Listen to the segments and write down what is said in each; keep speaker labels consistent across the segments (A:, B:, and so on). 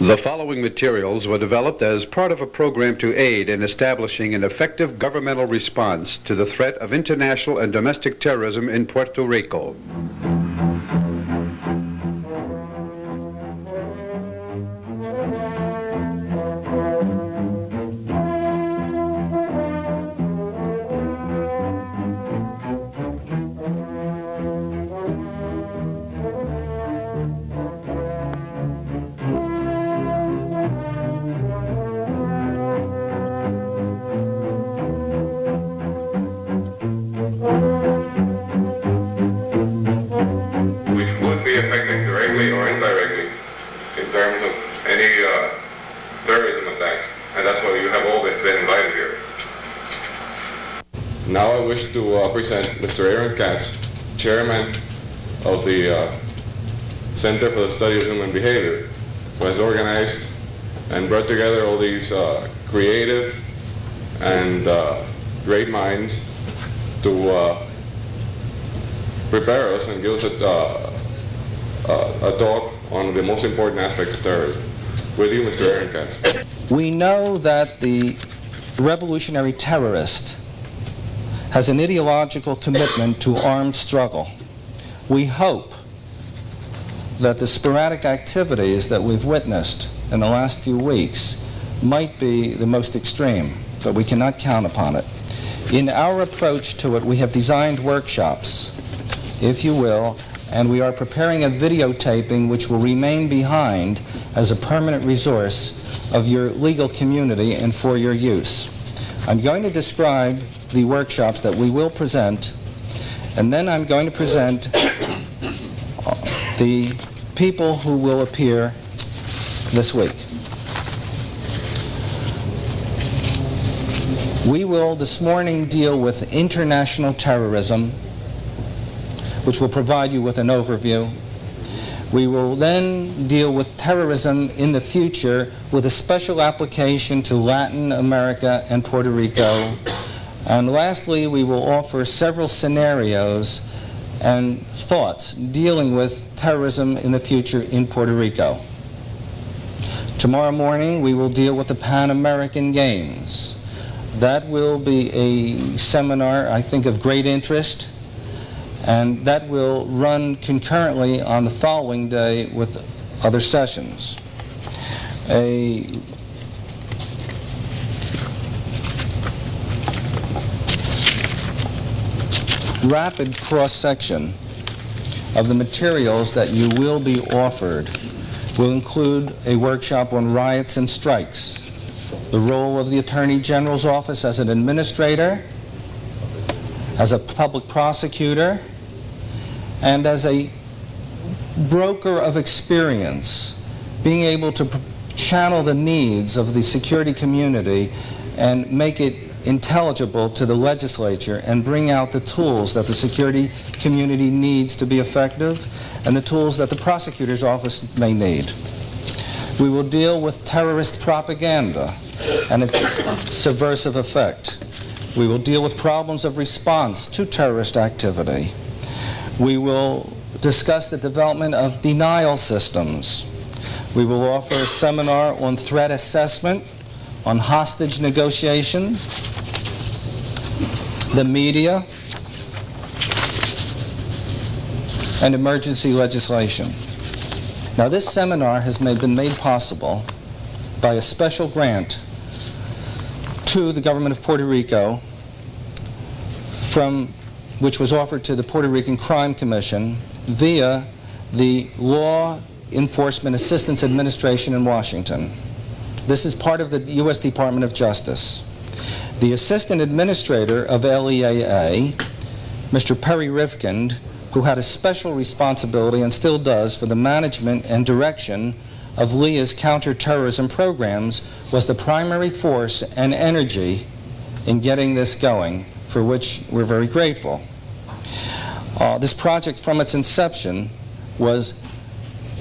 A: The following materials were developed as part of a program to aid in establishing an effective governmental response to the threat of international and domestic terrorism in Puerto Rico.
B: Now I wish to present Mr. Aaron Katz, Chairman of the Center for the Study of Human Behavior, who has organized and brought together all these creative and great minds to prepare us and give us a talk on the most important aspects of terrorism. With you, Mr. Aaron Katz.
C: We know that the revolutionary terrorist has an ideological commitment to armed struggle. We hope that the sporadic activities that we've witnessed in the last few weeks might be the most extreme, but we cannot count upon it. In our approach to it, we have designed workshops, if you will, and we are preparing a videotaping which will remain behind as a permanent resource of your legal community and for your use. I'm going to describe the workshops that we will present, and then I'm going to present the people who will appear this week. We will this morning deal with international terrorism, which will provide you with an overview. We will then deal with terrorism in the future with a special application to Latin America and Puerto Rico. And lastly, we will offer several scenarios and thoughts dealing with terrorism in the future in Puerto Rico. Tomorrow morning, we will deal with the Pan American Games. That will be a seminar, I think, of great interest, and that will run concurrently on the following day with other sessions. A rapid cross-section of the materials that you will be offered will include a workshop on riots and strikes, the role of the Attorney General's office as an administrator, as a public prosecutor, and as a broker of experience, being able to channel the needs of the security community and make it intelligible to the legislature and bring out the tools that the security community needs to be effective and the tools that the prosecutor's office may need. We will deal with terrorist propaganda and its subversive effect. We will deal with problems of response to terrorist activity. We will discuss the development of denial systems. We will offer a seminar on threat assessment, on hostage negotiation, the media, and emergency legislation. Now, this seminar has been made possible by a special grant to the government of Puerto Rico which was offered to the Puerto Rican Crime Commission via the Law Enforcement Assistance Administration in Washington. This is part of the U.S. Department of Justice. The Assistant Administrator of LEAA, Mr. Perry Rifkind, who had a special responsibility and still does for the management and direction of LEA's counterterrorism programs, was the primary force and energy in getting this going, for which we're very grateful. This project from its inception was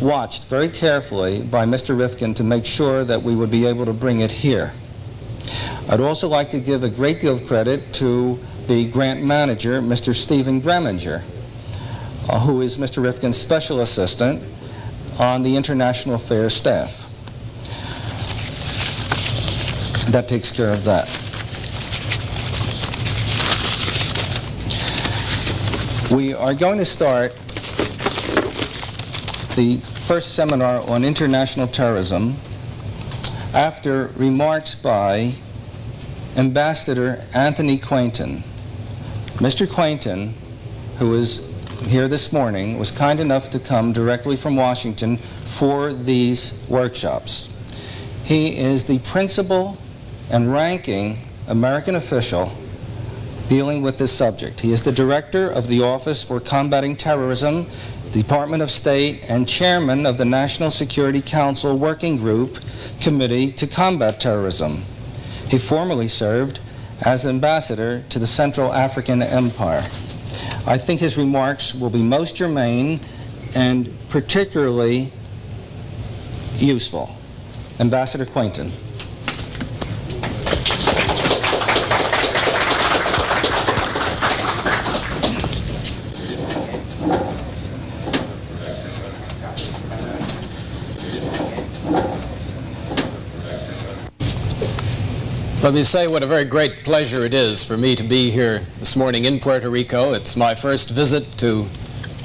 C: watched very carefully by Mr. Rifkind to make sure that we would be able to bring it here. I'd also like to give a great deal of credit to the grant manager, Mr. Stephen Greminger, who is Mr. Rifkin's special assistant on the international affairs staff. That takes care of that. We are going to start the first seminar on international terrorism after remarks by Ambassador Anthony Quainton. Mr. Quainton, who is here this morning, was kind enough to come directly from Washington for these workshops. He is the principal and ranking American official dealing with this subject. He is the director of the Office for Combating Terrorism, Department of State, and chairman of the National Security Council Working Group Committee to Combat Terrorism. He formerly served as ambassador to the Central African Empire. I think his remarks will be most germane and particularly useful. Ambassador Quainton.
D: Let me say what a very great pleasure it is for me to be here this morning in Puerto Rico. It's my first visit to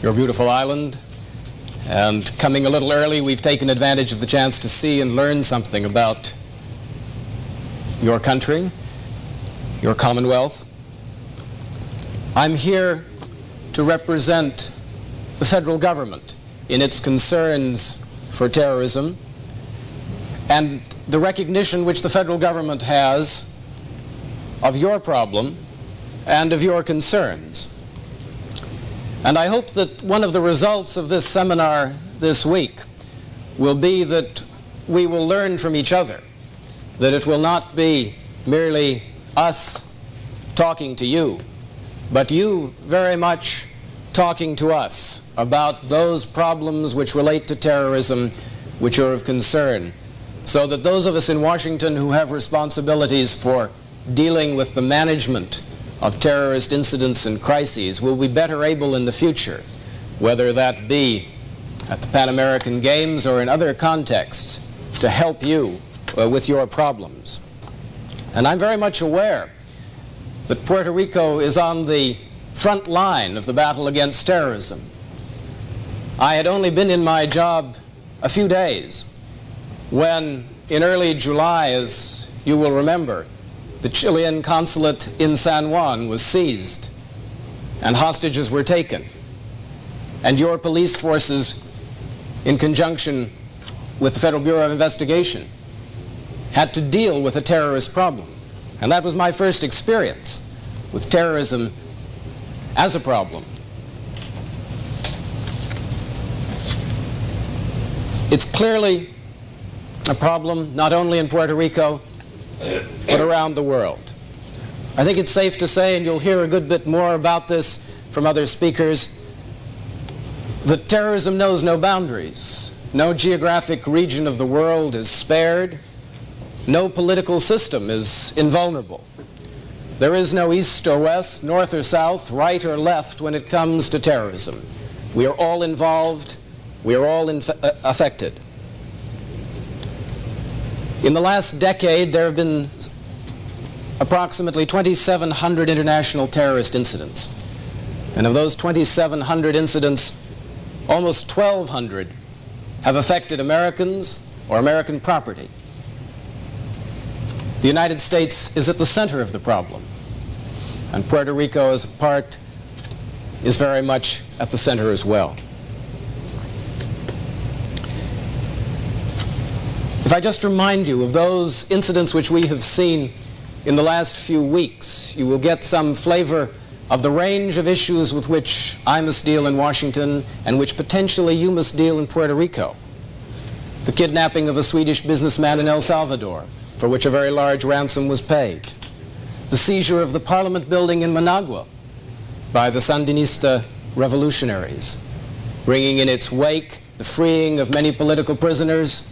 D: your beautiful island, and coming a little early, we've taken advantage of the chance to see and learn something about your country, your Commonwealth. I'm here to represent the federal government in its concerns for terrorism and the recognition which the federal government has of your problem and of your concerns. And I hope that one of the results of this seminar this week will be that we will learn from each other, that it will not be merely us talking to you, but you very much talking to us about those problems which relate to terrorism which are of concern, so that those of us in Washington who have responsibilities for dealing with the management of terrorist incidents and crises will be better able in the future, whether that be at the Pan American Games or in other contexts, to help you with your problems. And I'm very much aware that Puerto Rico is on the front line of the battle against terrorism. I had only been in my job a few days when, in early July, as you will remember, the Chilean consulate in San Juan was seized and hostages were taken. And your police forces, in conjunction with the Federal Bureau of Investigation, had to deal with a terrorist problem. And that was my first experience with terrorism as a problem. It's clearly a problem not only in Puerto Rico, but around the world. I think it's safe to say, and you'll hear a good bit more about this from other speakers, that terrorism knows no boundaries. No geographic region of the world is spared. No political system is invulnerable. There is no east or west, north or south, right or left when it comes to terrorism. We are all involved. We are all affected. In the last decade, there have been approximately 2,700 international terrorist incidents. And of those 2,700 incidents, almost 1,200 have affected Americans or American property. The United States is at the center of the problem, and Puerto Rico as a part is very much at the center as well. If I just remind you of those incidents which we have seen in the last few weeks, you will get some flavor of the range of issues with which I must deal in Washington and which potentially you must deal in Puerto Rico. The kidnapping of a Swedish businessman in El Salvador, for which a very large ransom was paid. The seizure of the Parliament building in Managua by the Sandinista revolutionaries, bringing in its wake the freeing of many political prisoners,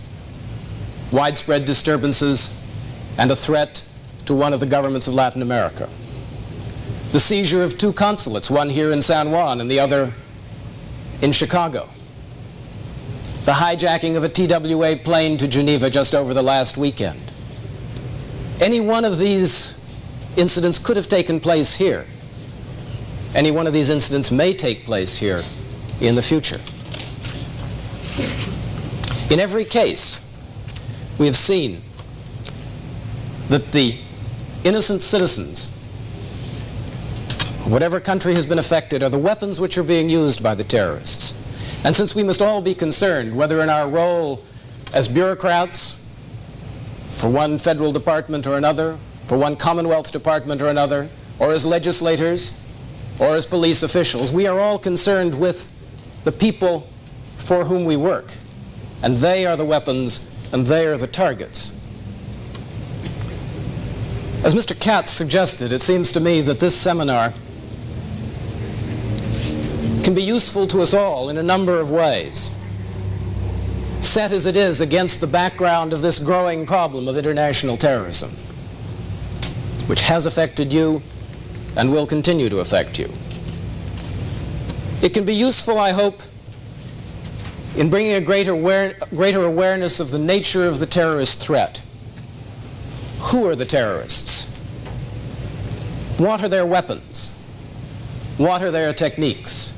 D: widespread disturbances, and a threat to one of the governments of Latin America. The seizure of two consulates, one here in San Juan and the other in Chicago. The hijacking of a TWA plane to Geneva just over the last weekend. Any one of these incidents could have taken place here. Any one of these incidents may take place here in the future. In every case, we have seen that the innocent citizens of whatever country has been affected are the weapons which are being used by the terrorists. And since we must all be concerned, whether in our role as bureaucrats for one federal department or another, for one Commonwealth department or another, or as legislators, or as police officials, we are all concerned with the people for whom we work. And they are the weapons, and they are the targets. As Mr. Katz suggested, it seems to me that this seminar can be useful to us all in a number of ways, set as it is against the background of this growing problem of international terrorism, which has affected you and will continue to affect you. It can be useful, I hope, in bringing a greater awareness of the nature of the terrorist threat. Who are the terrorists? What are their weapons? What are their techniques?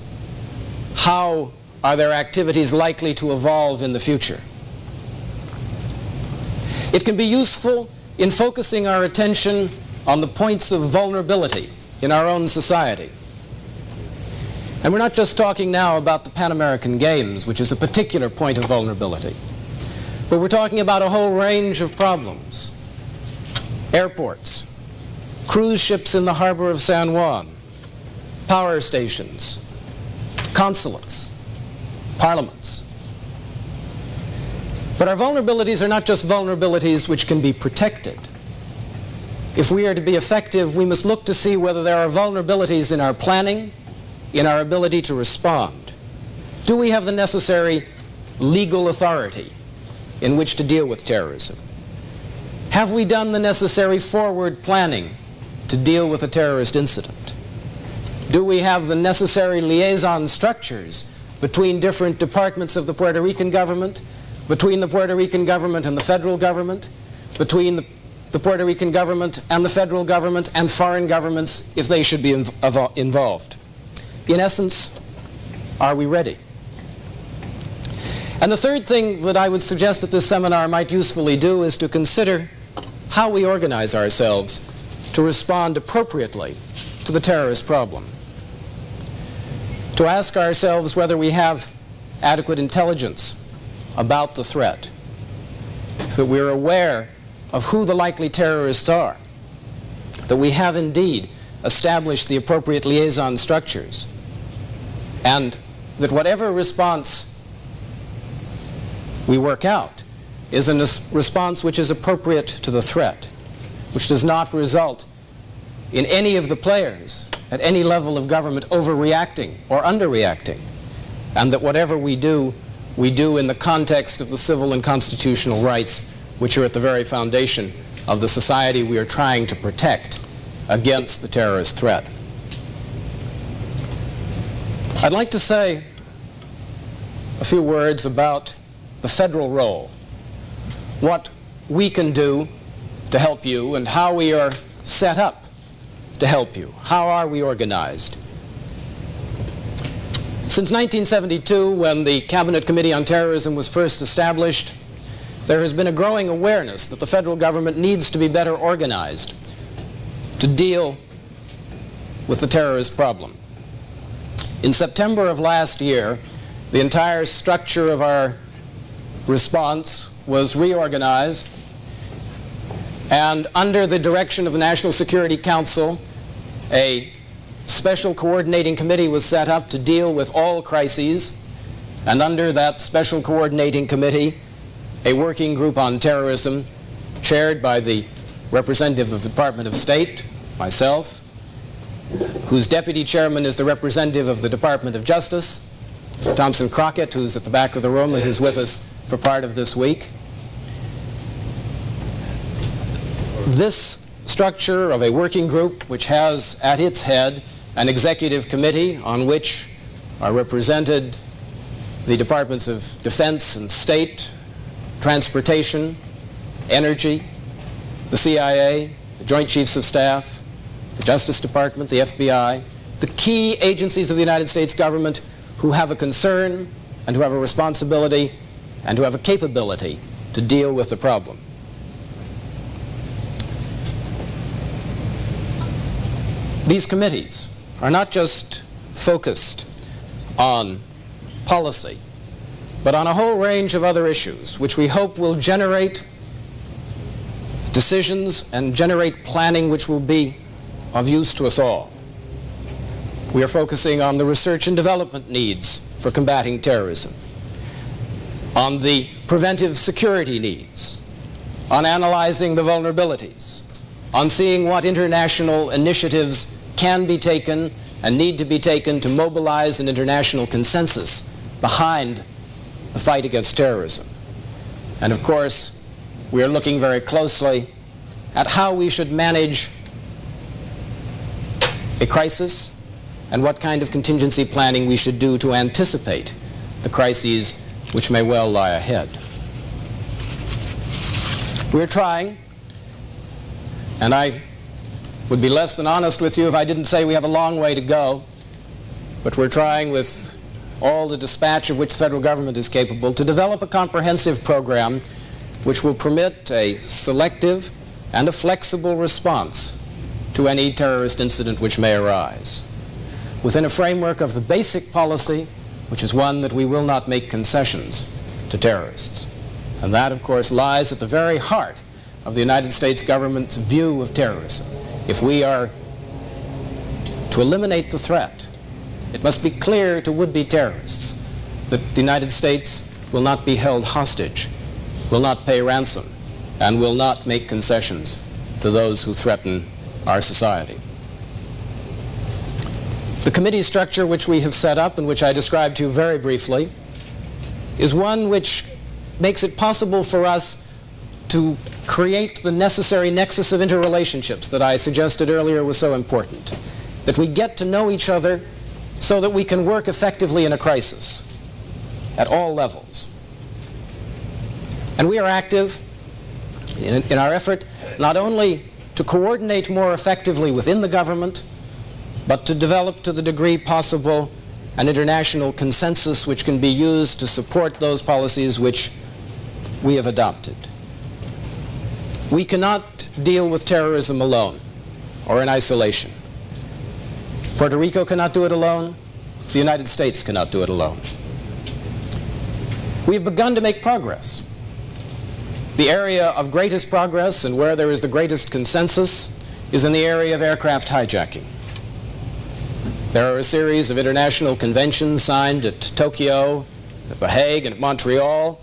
D: How are their activities likely to evolve in the future? It can be useful in focusing our attention on the points of vulnerability in our own society. And we're not just talking now about the Pan American Games, which is a particular point of vulnerability, but we're talking about a whole range of problems. Airports, cruise ships in the harbor of San Juan, power stations, consulates, parliaments. But our vulnerabilities are not just vulnerabilities which can be protected. If we are to be effective, we must look to see whether there are vulnerabilities in our planning, in our ability to respond. Do we have the necessary legal authority in which to deal with terrorism? Have we done the necessary forward planning to deal with a terrorist incident? Do we have the necessary liaison structures between different departments of the Puerto Rican government, between the Puerto Rican government and the federal government, between the Puerto Rican government and the federal government and foreign governments if they should be involved? In essence, are we ready? And the third thing that I would suggest that this seminar might usefully do is to consider how we organize ourselves to respond appropriately to the terrorist problem. To ask ourselves whether we have adequate intelligence about the threat, so that we're aware of who the likely terrorists are, that we have indeed established the appropriate liaison structures, and that whatever response we work out is a response which is appropriate to the threat, which does not result in any of the players at any level of government overreacting or underreacting, and that whatever we do in the context of the civil and constitutional rights which are at the very foundation of the society we are trying to protect against the terrorist threat. I'd like to say a few words about the federal role, what we can do to help you, and how we are set up to help you. How are we organized? Since 1972, when the Cabinet Committee on Terrorism was first established, there has been a growing awareness that the federal government needs to be better organized to deal with the terrorist problem. In September of last year, the entire structure of our response was reorganized, and under the direction of the National Security Council, a special coordinating committee was set up to deal with all crises, and under that special coordinating committee, a working group on terrorism chaired by the representative of the Department of State, myself, whose deputy chairman is the representative of the Department of Justice, Mr. Thompson Crockett, who's at the back of the room and who's with us for part of this week. This structure of a working group, which has at its head an executive committee on which are represented the Departments of Defense and State, Transportation, Energy, the CIA, the Joint Chiefs of Staff, the Justice Department, the FBI, the key agencies of the United States government who have a concern and who have a responsibility and who have a capability to deal with the problem. These committees are not just focused on policy, but on a whole range of other issues which we hope will generate decisions and generate planning which will be of use to us all. We are focusing on the research and development needs for combating terrorism, on the preventive security needs, on analyzing the vulnerabilities, on seeing what international initiatives can be taken and need to be taken to mobilize an international consensus behind the fight against terrorism. And of course, we are looking very closely at how we should manage a crisis and what kind of contingency planning we should do to anticipate the crises which may well lie ahead. We're trying, and I would be less than honest with you if I didn't say we have a long way to go, but we're trying with all the dispatch of which the federal government is capable to develop a comprehensive program which will permit a selective and a flexible response to any terrorist incident which may arise, within a framework of the basic policy, which is one that we will not make concessions to terrorists. And that, of course, lies at the very heart of the United States government's view of terrorism. If we are to eliminate the threat, it must be clear to would-be terrorists that the United States will not be held hostage, will not pay ransom, and will not make concessions to those who threaten our society. The committee structure which we have set up and which I described to you very briefly is one which makes it possible for us to create the necessary nexus of interrelationships that I suggested earlier was so important, that we get to know each other so that we can work effectively in a crisis at all levels. And we are active in our effort not only to coordinate more effectively within the government, but to develop to the degree possible an international consensus which can be used to support those policies which we have adopted. We cannot deal with terrorism alone or in isolation. Puerto Rico cannot do it alone. The United States cannot do it alone. We have begun to make progress. The area of greatest progress and where there is the greatest consensus is in the area of aircraft hijacking. There are a series of international conventions signed at Tokyo, at The Hague, and at Montreal,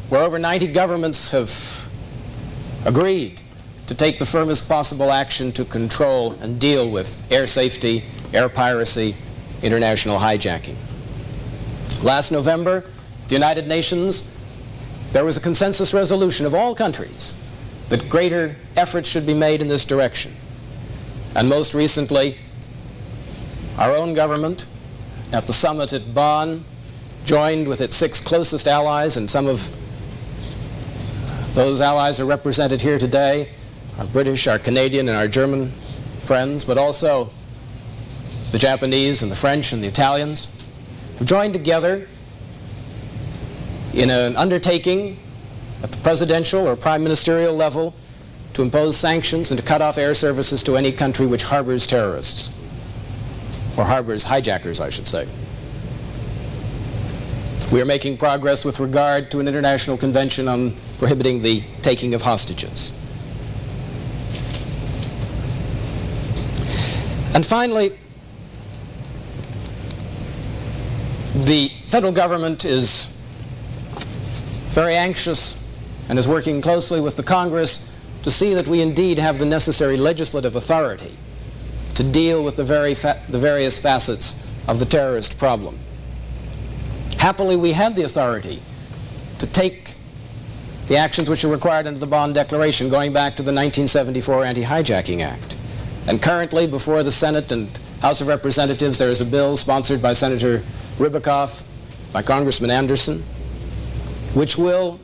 D: where over 90 governments have agreed to take the firmest possible action to control and deal with air safety, air piracy, international hijacking. Last November, at the United Nations, there was a consensus resolution of all countries that greater efforts should be made in this direction. And most recently, our own government, at the summit at Bonn, joined with its 6 closest allies, and some of those allies are represented here today, our British, our Canadian, and our German friends, but also the Japanese and the French and the Italians, have joined together in an undertaking at the presidential or prime ministerial level to impose sanctions and to cut off air services to any country which harbors terrorists, or harbors hijackers, I should say. We are making progress with regard to an international convention on prohibiting the taking of hostages. And finally, the federal government is very anxious and is working closely with the Congress to see that we indeed have the necessary legislative authority to deal with the various facets of the terrorist problem. Happily, we had the authority to take the actions which are required under the Bonn Declaration going back to the 1974 Anti-Hijacking Act. And currently, before the Senate and House of Representatives, there is a bill sponsored by Senator Ribicoff, by Congressman Anderson, which will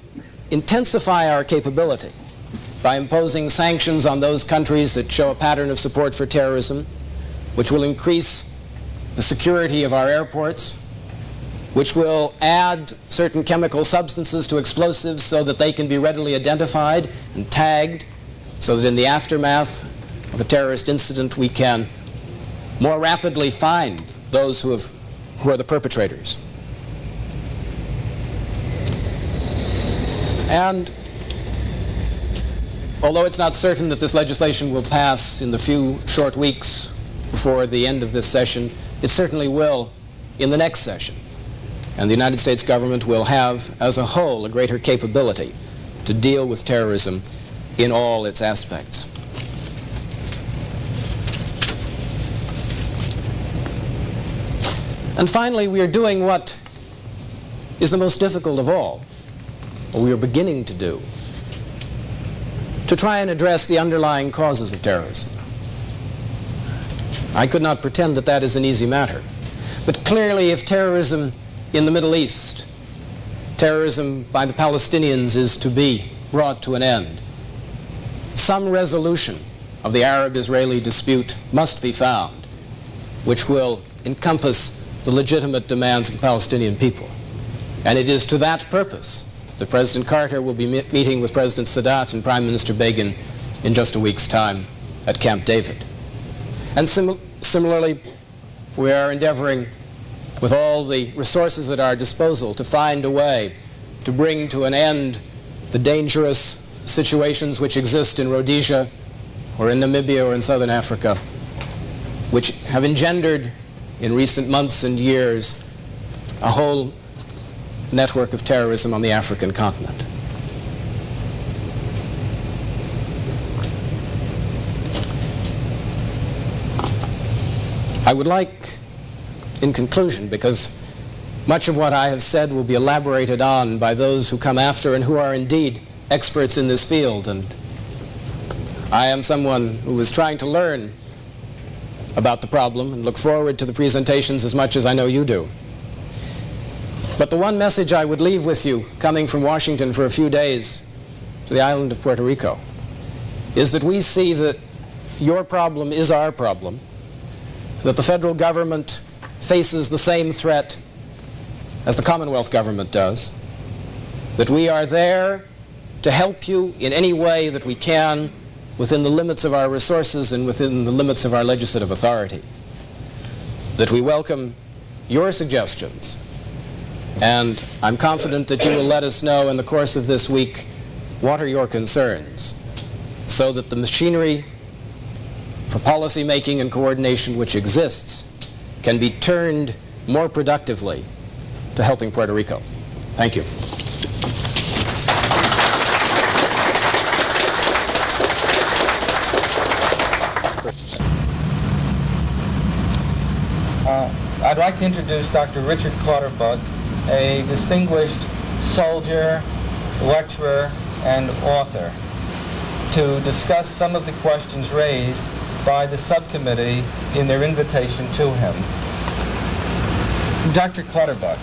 D: intensify our capability by imposing sanctions on those countries that show a pattern of support for terrorism, which will increase the security of our airports, which will add certain chemical substances to explosives so that they can be readily identified and tagged, so that in the aftermath of a terrorist incident we can more rapidly find those who are the perpetrators. And although it's not certain that this legislation will pass in the few short weeks before the end of this session, it certainly will in the next session. And the United States government will have, as a whole, a greater capability to deal with terrorism in all its aspects. And finally, we are doing what is the most difficult of all, or we are beginning to do, to try and address the underlying causes of terrorism. I could not pretend that that is an easy matter. But clearly, if terrorism in the Middle East, terrorism by the Palestinians, is to be brought to an end, some resolution of the Arab-Israeli dispute must be found, which will encompass the legitimate demands of the Palestinian people. And it is to that purpose that President Carter will be meeting with President Sadat and Prime Minister Begin in just a week's time at Camp David. And similarly, we are endeavoring with all the resources at our disposal to find a way to bring to an end the dangerous situations which exist in Rhodesia or in Namibia or in southern Africa, which have engendered in recent months and years a whole network of terrorism on the African continent. I would like, in conclusion, because much of what I have said will be elaborated on by those who come after and who are indeed experts in this field, and I am someone who is trying to learn about the problem and look forward to the presentations as much as I know you do. But the one message I would leave with you, coming from Washington for a few days to the island of Puerto Rico, is that we see that your problem is our problem, that the federal government faces the same threat as the Commonwealth government does, that we are there to help you in any way that we can within the limits of our resources and within the limits of our legislative authority, that we welcome your suggestions, and I'm confident that you will let us know in the course of this week what are your concerns, so that the machinery for policy making and coordination which exists can be turned more productively to helping Puerto Rico. Thank you.
C: I'd like to introduce Dr. Richard Clutterbuck, a distinguished soldier, lecturer, and author, to discuss some of the questions raised by the subcommittee in their invitation to him. Dr. Clutterbuck.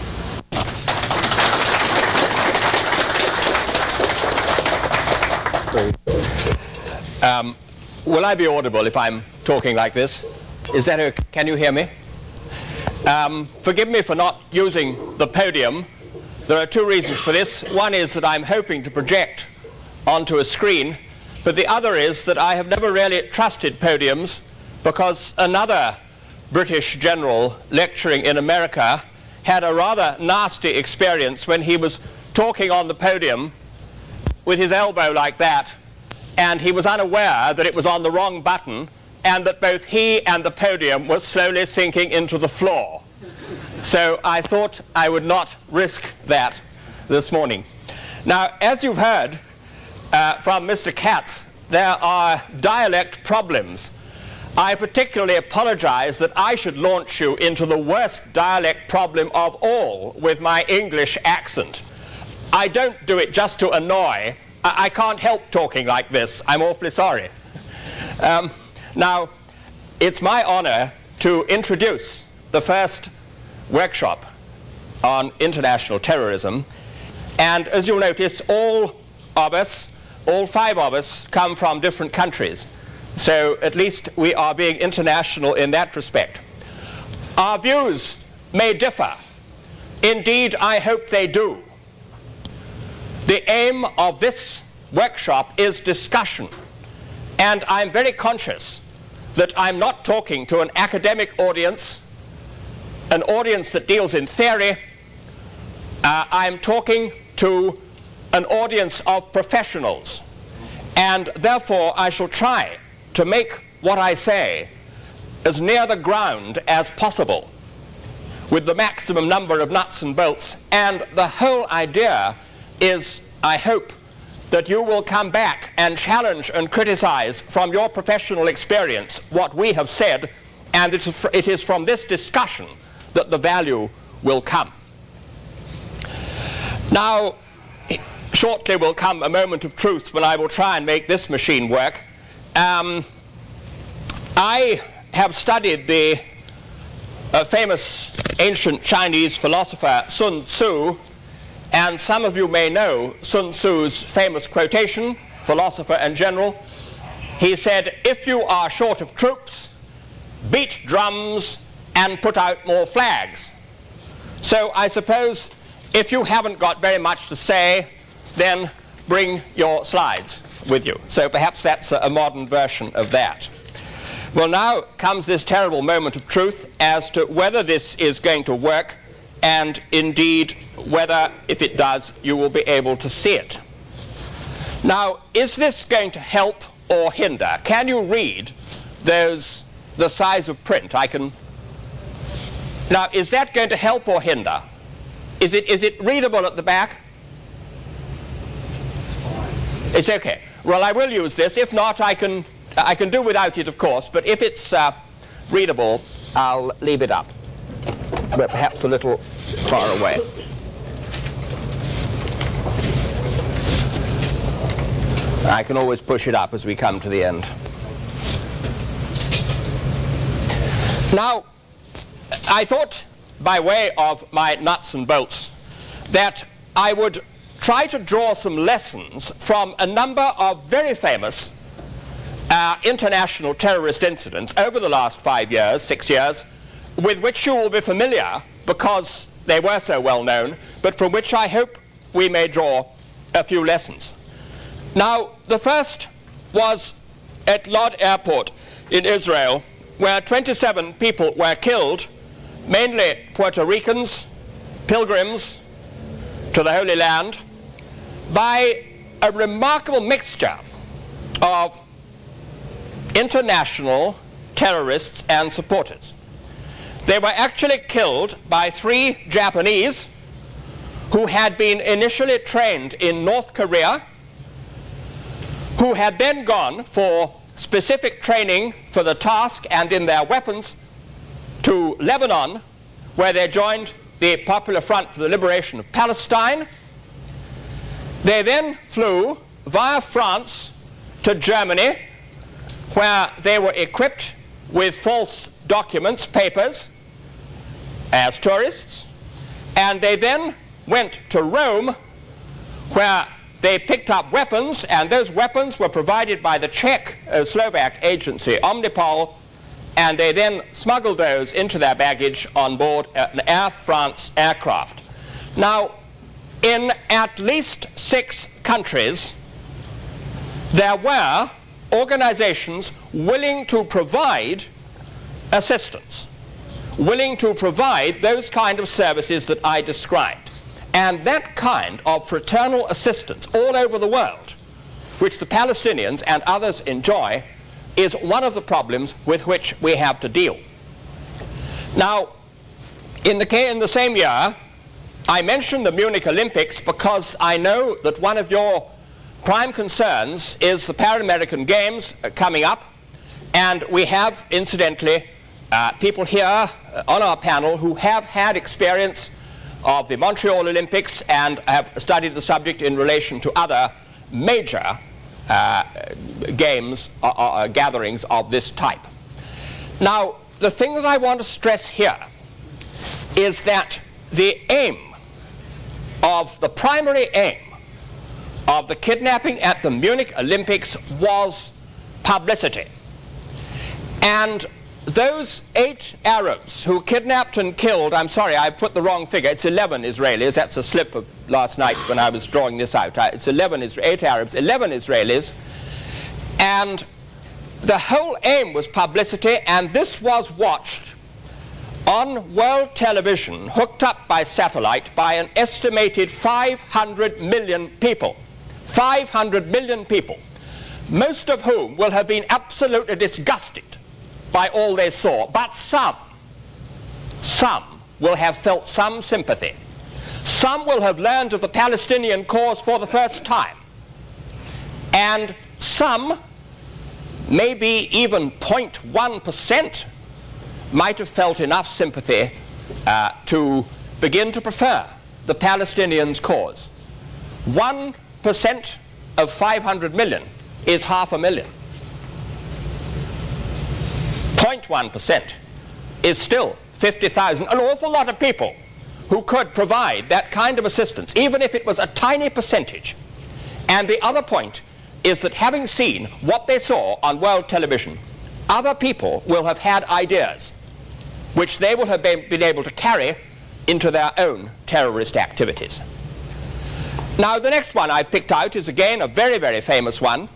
E: Will I be audible if I'm talking like this? Is that okay? Can you hear me? Forgive me for not using the podium. There are two reasons for this. One is that I'm hoping to project onto a screen, but the other is that I have never really trusted podiums, because another British general lecturing in America had a rather nasty experience when he was talking on the podium with his elbow like that, and he was unaware that it was on the wrong button, and that both he and the podium were slowly sinking into the floor. So I thought I would not risk that this morning. Now, as you've heard from Mr. Katz, there are dialect problems. I particularly apologize that I should launch you into the worst dialect problem of all with my English accent. I don't do it just to annoy. I can't help talking like this. I'm awfully sorry. Now, it's my honor to introduce the first workshop on international terrorism. And as you'll notice, all of us all 5 of us come from different countries. So at least we are being international in that respect. Our views may differ. Indeed, I hope they do. The aim of this workshop is discussion, and I'm very conscious that I'm not talking to an academic audience, an audience that deals in theory. I'm talking to an audience of professionals, and therefore I shall try to make what I say as near the ground as possible with the maximum number of nuts and bolts. And the whole idea is, I hope, that you will come back and challenge and criticize from your professional experience what we have said, and it is from this discussion that the value will come. Now, shortly will come a moment of truth when I will try and make this machine work. I have studied the famous ancient Chinese philosopher Sun Tzu, and some of you may know Sun Tzu's famous quotation, philosopher and general. He said, "If you are short of troops, beat drums and put out more flags." So I suppose if you haven't got very much to say, then bring your slides with you. So perhaps that's a modern version of that. Well, now comes this terrible moment of truth as to whether this is going to work, and indeed whether, if it does, you will be able to see it. Now, is this going to help or hinder? Can you read the size of print? Now, is that going to help or hinder? Is it readable at the back? It's okay. Well, I will use this. If not, I can do without it, of course, but if it's readable, I'll leave it up, but perhaps a little far away. I can always push it up as we come to the end. Now, I thought, by way of my nuts and bolts, that I would try to draw some lessons from a number of very famous international terrorist incidents over the last 5 years, 6 years, with which you will be familiar because they were so well known, but from which I hope we may draw a few lessons. Now, the first was at Lod Airport in Israel, where 27 people were killed, mainly Puerto Ricans, pilgrims to the Holy Land, by a remarkable mixture of international terrorists and supporters. They were actually killed by 3 Japanese who had been initially trained in North Korea, who had then gone for specific training for the task and in their weapons to Lebanon, where they joined the Popular Front for the Liberation of Palestine. They then flew via France to Germany, where they were equipped with false documents, papers, as tourists, and they then went to Rome, where they picked up weapons, and those weapons were provided by the Czech-Slovak agency Omnipol, and they then smuggled those into their baggage on board an Air France aircraft. Now, in at least 6 countries, there were organizations willing to provide assistance, willing to provide those kind of services that I described. And that kind of fraternal assistance all over the world, which the Palestinians and others enjoy, is one of the problems with which we have to deal. Now, in the same year, I mentioned the Munich Olympics because I know that one of your prime concerns is the Pan-American Games coming up, and we have, incidentally, people here on our panel who have had experience of the Montreal Olympics and have studied the subject in relation to other major games or gatherings of this type. Now, the thing that I want to stress here is that the primary aim of the kidnapping at the Munich Olympics was publicity. And those 8 Arabs who kidnapped and killed, I'm sorry, I put the wrong figure, it's 11 Israelis, that's a slip of last night when I was drawing this out. It's 8 Arabs, 11 Israelis, and the whole aim was publicity, and this was watched on world television, hooked up by satellite, by an estimated 500 million people. 500 million people, most of whom will have been absolutely disgusted by all they saw, but some will have felt some sympathy. Some will have learned of the Palestinian cause for the first time, and some, maybe even 0.1%, might have felt enough sympathy to begin to prefer the Palestinians' cause. 1% of 500 million is 500,000. 0.1% is still 50,000, an awful lot of people who could provide that kind of assistance, even if it was a tiny percentage. And the other point is that, having seen what they saw on world television, other people will have had ideas which they will have been able to carry into their own terrorist activities. Now, the next one I picked out is again a very, very famous one,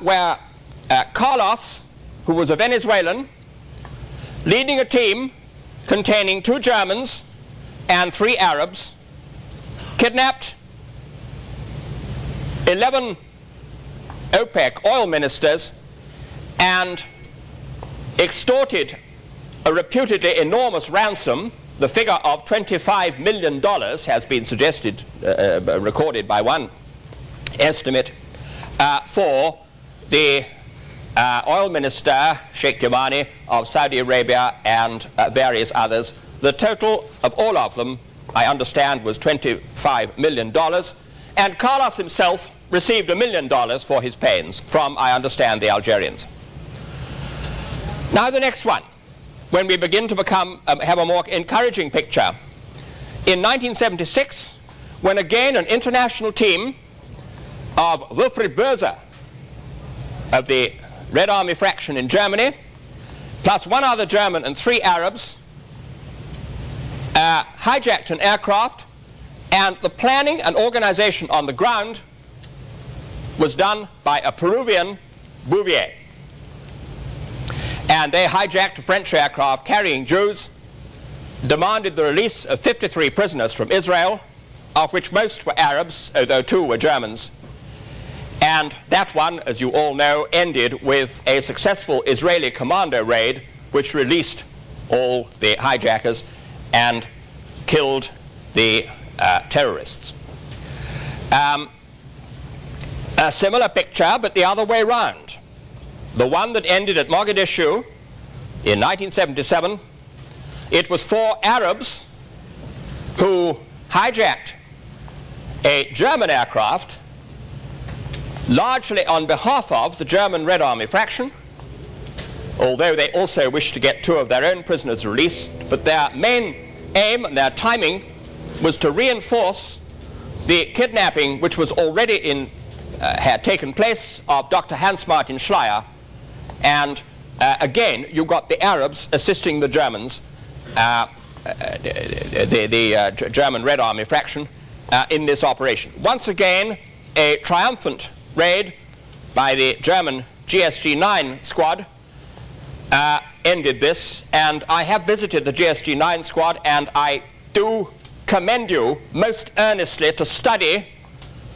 E: where Carlos, who was a Venezuelan, leading a team containing 2 Germans and 3 Arabs, kidnapped 11 OPEC oil ministers and extorted a reputedly enormous ransom. The figure of $25 million has been suggested, recorded by one estimate, for the oil minister, Sheikh Yamani of Saudi Arabia, and various others. The total of all of them, I understand, was $25 million, and Carlos himself received $1 million for his pains from, I understand, the Algerians. Now the next one, when we begin to have a more encouraging picture. In 1976, when again an international team of Wilfried Böse of the Red Army fraction in Germany, plus 1 other German and 3 Arabs, hijacked an aircraft, and the planning and organization on the ground was done by a Peruvian, Bouvier. And they hijacked a French aircraft carrying Jews, demanded the release of 53 prisoners from Israel, of which most were Arabs, although 2 were Germans. And that one, as you all know, ended with a successful Israeli commando raid which released all the hijackers and killed the terrorists. A similar picture, but the other way round. The one that ended at Mogadishu in 1977, it was 4 Arabs who hijacked a German aircraft, largely on behalf of the German Red Army fraction, although they also wished to get 2 of their own prisoners released. But their main aim and their timing was to reinforce the kidnapping which was already had taken place of Dr. Hans-Martin Schleyer. And again, you got the Arabs assisting the Germans, the German Red Army fraction, in this operation. Once again, a triumphant raid by the German GSG-9 squad ended this, and I have visited the GSG-9 squad, and I do commend you most earnestly to study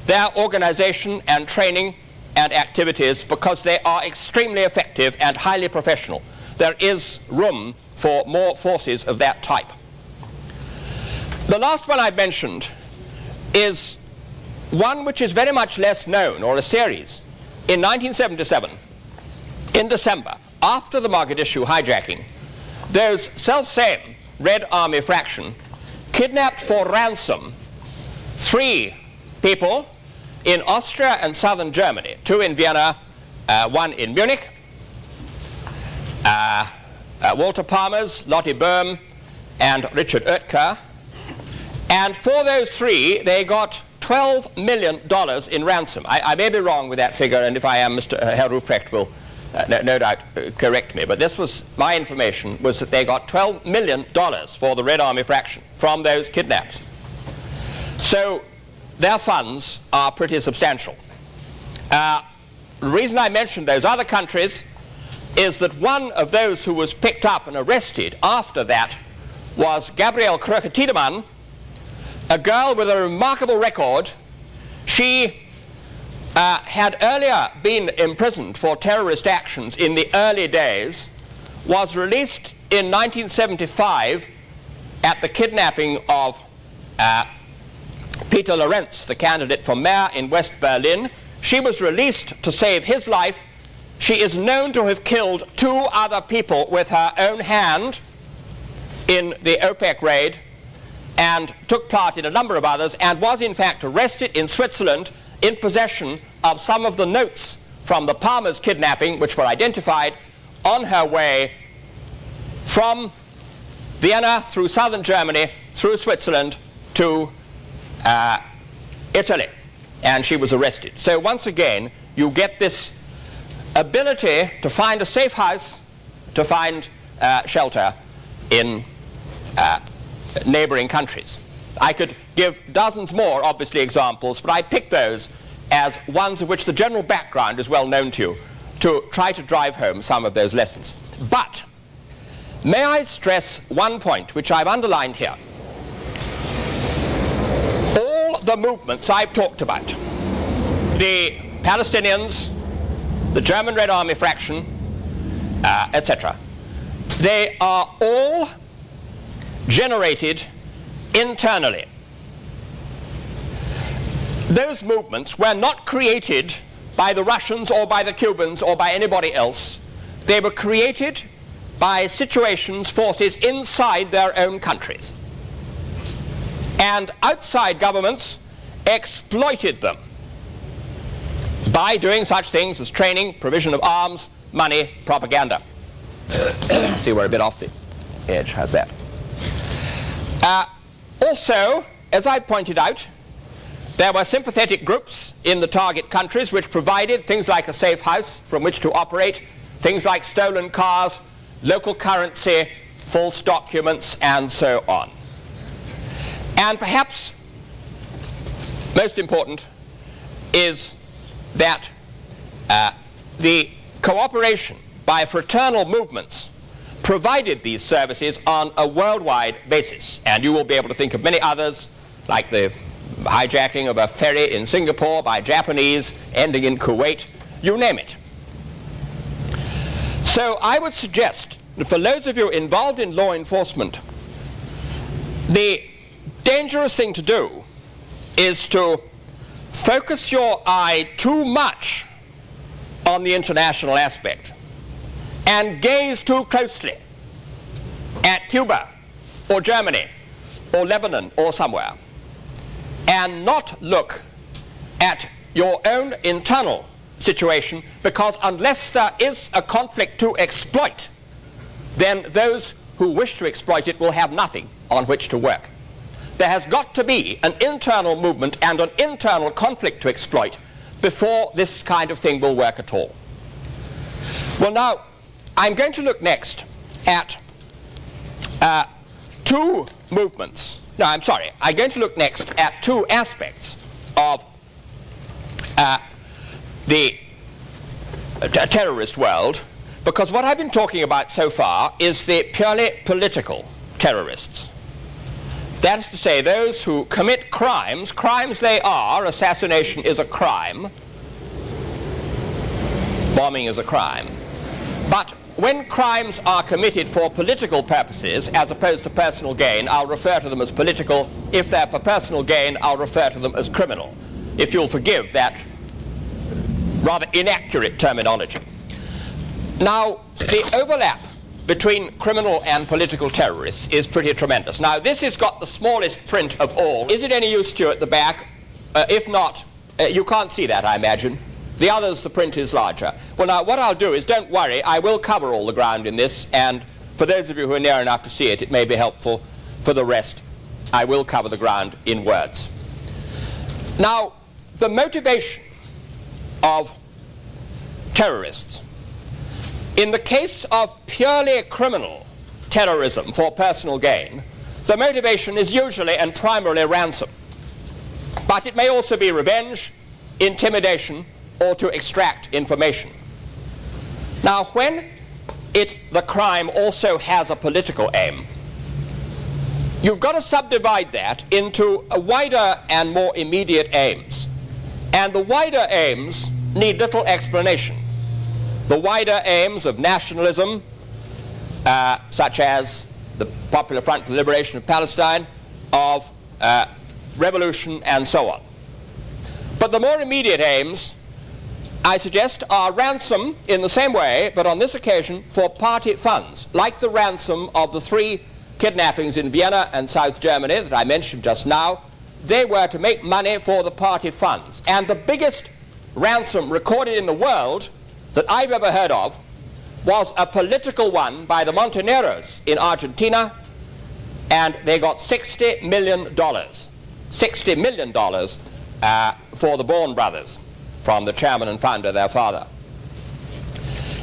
E: their organization and training and activities, because they are extremely effective and highly professional. There is room for more forces of that type. The last one I mentioned is one which is very much less known, or a series. In 1977, in December, after the Mogadishu hijacking, those self-same Red Army fraction kidnapped for ransom 3 people in Austria and southern Germany, 2 in Vienna, 1 in Munich, Walter Palmers, Lotte Böhm, and Richard Oetker. And for those 3, they got $12 million in ransom. I may be wrong with that figure, and if I am, Mr. Herr Ruprecht will no doubt correct me, but this was my information, was that they got $12 million for the Red Army fraction from those kidnaps. So their funds are pretty substantial. The reason I mentioned those other countries is that one of those who was picked up and arrested after that was Gabrielle Kröcher-Tiedemann, a girl with a remarkable record. She had earlier been imprisoned for terrorist actions in the early days, was released in 1975 at the kidnapping of Peter Lorenz, the candidate for mayor in West Berlin. She was released to save his life. She is known to have killed 2 other people with her own hand in the OPEC raid, and took part in a number of others, and was in fact arrested in Switzerland in possession of some of the notes from the Palmer's kidnapping, which were identified on her way from Vienna through southern Germany, through Switzerland to Italy, and she was arrested. So once again, you get this ability to find a safe house, to find shelter in neighboring countries. I could give dozens more, obviously, examples, but I picked those as ones of which the general background is well known to you, to try to drive home some of those lessons. But may I stress one point which I've underlined here. All the movements I've talked about, the Palestinians, the German Red Army fraction, etc., they are all generated internally. Those movements were not created by the Russians or by the Cubans or by anybody else. They were created by situations, forces inside their own countries. And outside governments exploited them by doing such things as training, provision of arms, money, propaganda. See, we're a bit off the edge. How's that? Also, as I pointed out, there were sympathetic groups in the target countries which provided things like a safe house from which to operate, things like stolen cars, local currency, false documents, and so on. And perhaps most important is that the cooperation by fraternal movements provided these services on a worldwide basis. And you will be able to think of many others, like the hijacking of a ferry in Singapore by Japanese, ending in Kuwait, you name it. So I would suggest that for those of you involved in law enforcement, the dangerous thing to do is to focus your eye too much on the international aspect and gaze too closely at Cuba or Germany or Lebanon or somewhere, and not look at your own internal situation, because unless there is a conflict to exploit, then those who wish to exploit it will have nothing on which to work. There has got to be an internal movement and an internal conflict to exploit before this kind of thing will work at all. Well, now, I'm going to look next at 2 movements. No, I'm sorry. I'm going to look next at 2 aspects of the terrorist world, because what I've been talking about so far is the purely political terrorists. That is to say, those who commit crimes. Crimes they are. Assassination is a crime. Bombing is a crime. But when crimes are committed for political purposes as opposed to personal gain, I'll refer to them as political. If they're for personal gain, I'll refer to them as criminal, if you'll forgive that rather inaccurate terminology. Now, the overlap between criminal and political terrorists is pretty tremendous. Now, this has got the smallest print of all. Is it any use to you at the back? If not, you can't see that, I imagine. The others, the print is larger. Well, now, what I'll do is, don't worry, I will cover all the ground in this, and for those of you who are near enough to see it, it may be helpful. For the rest, I will cover the ground in words. Now, the motivation of terrorists, in the case of purely criminal terrorism for personal gain, the motivation is usually and primarily ransom. But it may also be revenge, intimidation, or to extract information. Now, when the crime also has a political aim, you've got to subdivide that into wider and more immediate aims. And the wider aims need little explanation. The wider aims of nationalism, such as the Popular Front for the Liberation of Palestine, of revolution, and so on. But the more immediate aims, I suggest, are ransom in the same way, but on this occasion for party funds, like the ransom of the 3 kidnappings in Vienna and South Germany that I mentioned just now. They were to make money for the party funds. And the biggest ransom recorded in the world that I've ever heard of was a political one by the Montoneros in Argentina, and they got $60 million. $60 million for the Bourne brothers, from the chairman and founder, their father.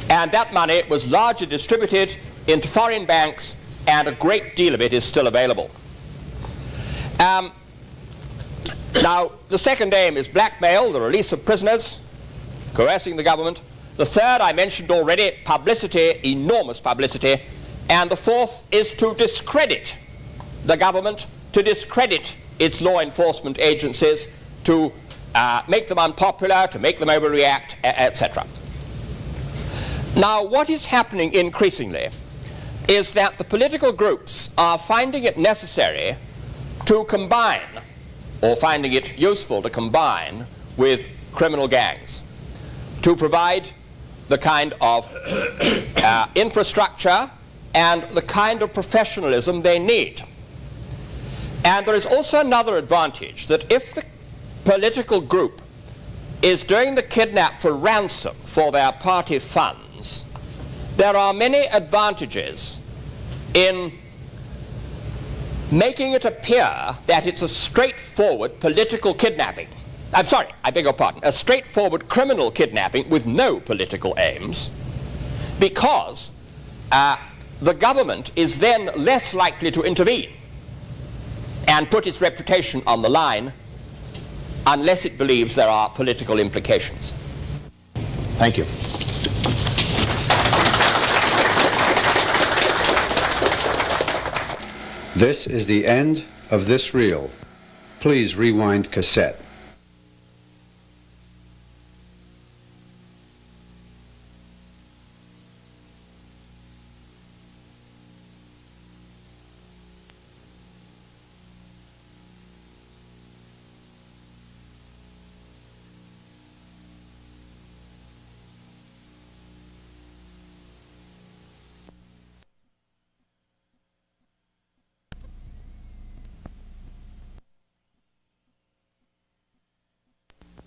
E: And that money was largely distributed into foreign banks, and a great deal of it is still available. Now, the second aim is blackmail, the release of prisoners, coercing the government. The third, I mentioned already, publicity, enormous publicity. And the fourth is to discredit the government, to discredit its law enforcement agencies, to make them unpopular, to make them overreact, etc. Now, what is happening increasingly is that the political groups are finding it necessary to combine, or finding it useful to combine, with criminal gangs, to provide the kind of infrastructure and the kind of professionalism they need. And there is also another advantage, that if the political group is doing the kidnap for ransom for their party funds, there are many advantages in making it appear that it's a straightforward political kidnapping. I'm sorry, I beg your pardon, a straightforward criminal kidnapping with no political aims, because the government is then less likely to intervene and put its reputation on the line unless it believes there are political implications.
D: Thank you.
A: This is the end of this reel. Please rewind cassette.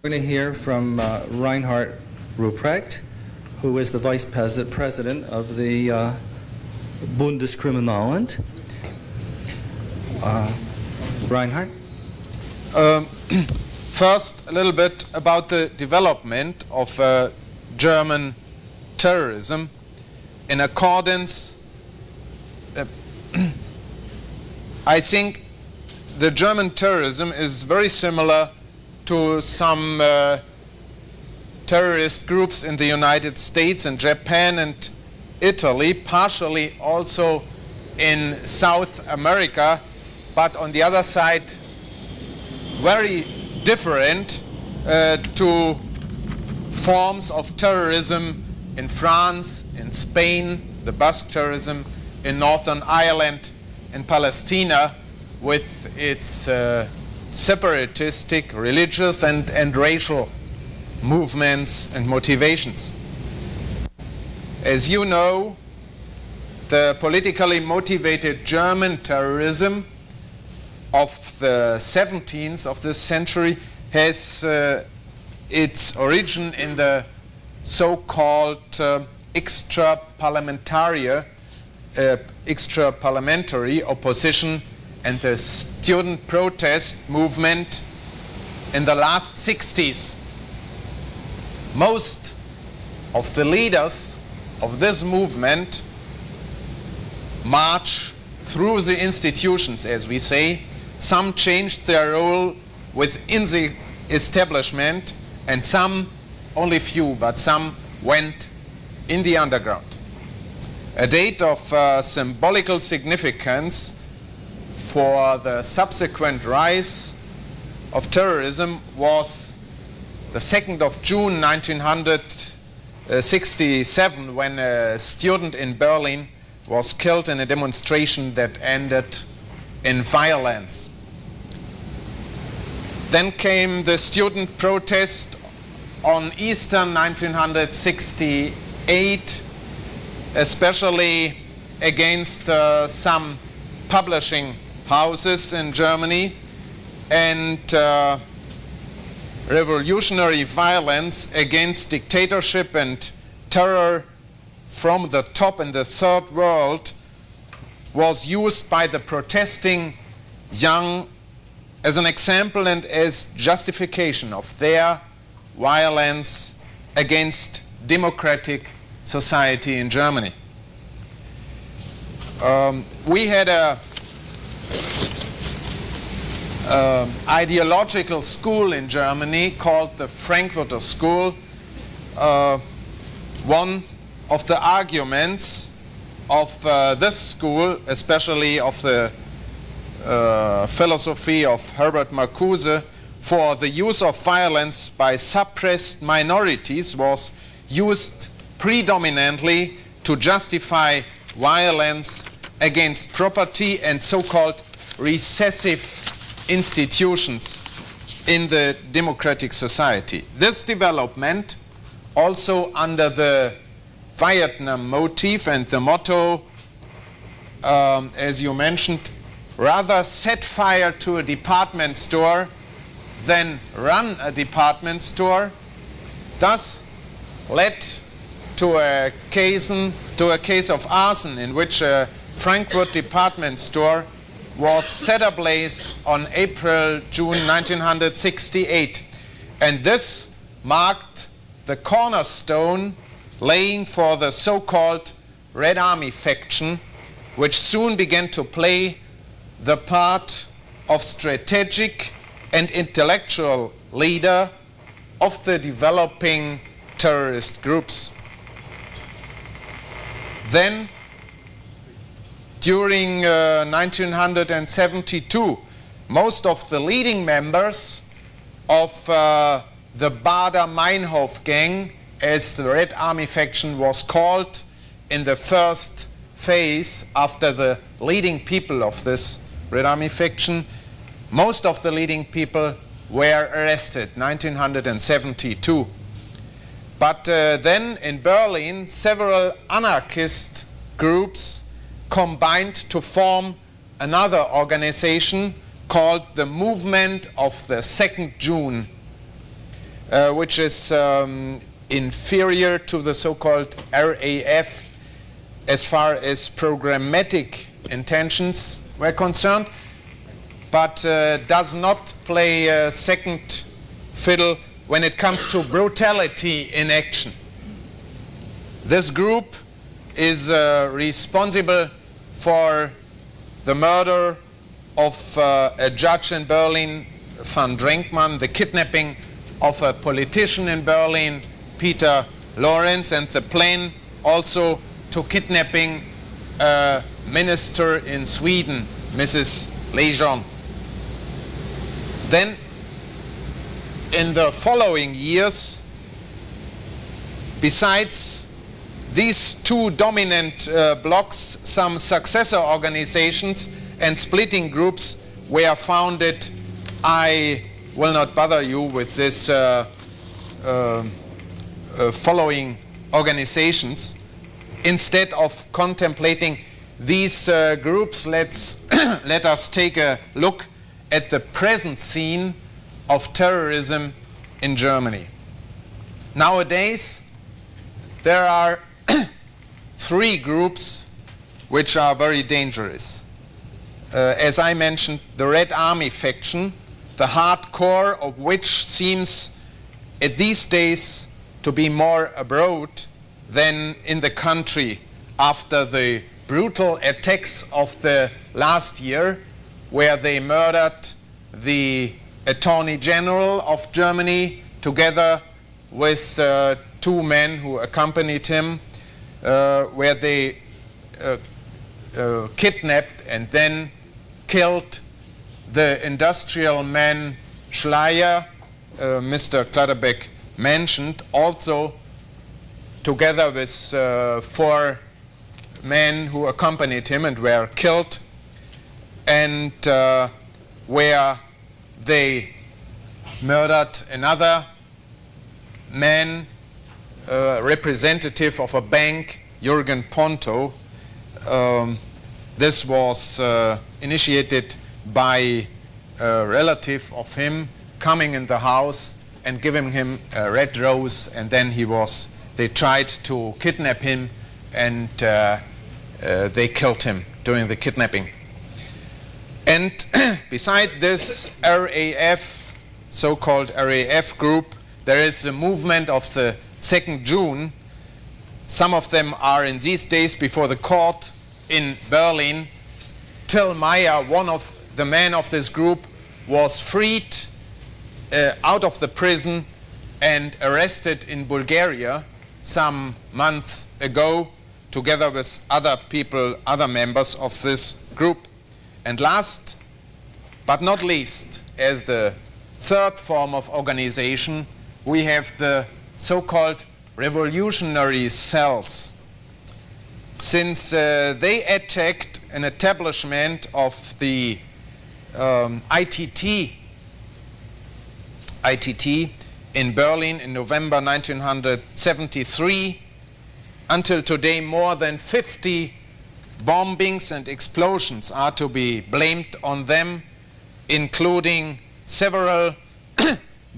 C: We're going to hear from Reinhardt Rupe, who is the vice president of the Bundeskriminalamt. Reinhardt?
F: First, a little bit about the development of German terrorism in accordance. I think the German terrorism is very similar to some terrorist groups in the United States and Japan and Italy, partially also in South America, but on the other side very different to forms of terrorism in France, in Spain, the Basque terrorism in Northern Ireland and Palestine, with its separatistic, religious and racial movements and motivations. As you know, the politically motivated German terrorism of the 17th of this century has its origin in the so-called extra-parliamentary opposition and the student protest movement in the last 60s. Most of the leaders of this movement march through the institutions, as we say. Some changed their role within the establishment, and some, only few, but some went in the underground. A date of symbolical significance for the subsequent rise of terrorism was the 2nd of June 1967, when a student in Berlin was killed in a demonstration that ended in violence. Then came the student protest on Easter 1968, especially against some publishing houses in Germany, and revolutionary violence against dictatorship and terror from the top in the Third World was used by the protesting young as an example and as justification of their violence against democratic society in Germany. We had a ideological school in Germany called the Frankfurter School. One of the arguments of this school, especially of the philosophy of Herbert Marcuse, for the use of violence by suppressed minorities was used predominantly to justify violence against property and so-called recessive institutions in the democratic society. This development, also under the Vietnam motif and the motto, as you mentioned, rather set fire to a department store than run a department store, thus led to a case of arson in which a Frankfurt department store was set ablaze on June 1968. And this marked the cornerstone laying for the so-called Red Army faction, which soon began to play the part of strategic and intellectual leader of the developing terrorist groups. Then, during 1972, most of the leading members of the Baader-Meinhof gang, as the Red Army faction was called in the first phase after the leading people of this Red Army faction, most of the leading people were arrested, 1972. But then in Berlin, several anarchist groups combined to form another organization called the Movement of the 2nd June, which is inferior to the so-called RAF as far as programmatic intentions were concerned, but does not play second fiddle when it comes to brutality in action. This group is responsible for the murder of a judge in Berlin, van Drenkmann, the kidnapping of a politician in Berlin, Peter Lorenz, and the plan also to kidnapping a minister in Sweden, Mrs. Lejon. Then, in the following years, besides these two dominant blocks, some successor organizations and splitting groups were founded. I will not bother you with this following organizations. Instead of contemplating these groups, let us take a look at the present scene of terrorism in Germany. Nowadays, there are three groups which are very dangerous. As I mentioned, the Red Army faction, the hardcore of which seems at these days to be more abroad than in the country after the brutal attacks of the last year, where they murdered the Attorney General of Germany together with two men who accompanied him, where they kidnapped and then killed the industrial man Schleyer, Mr. Clutterbeck mentioned, also together with four men who accompanied him and were killed, and where they murdered another man, representative of a bank, Jürgen Ponto. This was initiated by a relative of him coming in the house and giving him a red rose, and then they tried to kidnap him, and they killed him during the kidnapping. And beside this RAF, so-called RAF group, there is a movement of the 2nd June. Some of them are in these days before the court in Berlin. Till Meyer, one of the men of this group, was freed out of the prison and arrested in Bulgaria some months ago, together with other people, other members of this group. And last but not least, as the third form of organization, we have the so-called revolutionary cells. Since they attacked an establishment of the ITT in Berlin in November 1973, until today more than 50 bombings and explosions are to be blamed on them, including several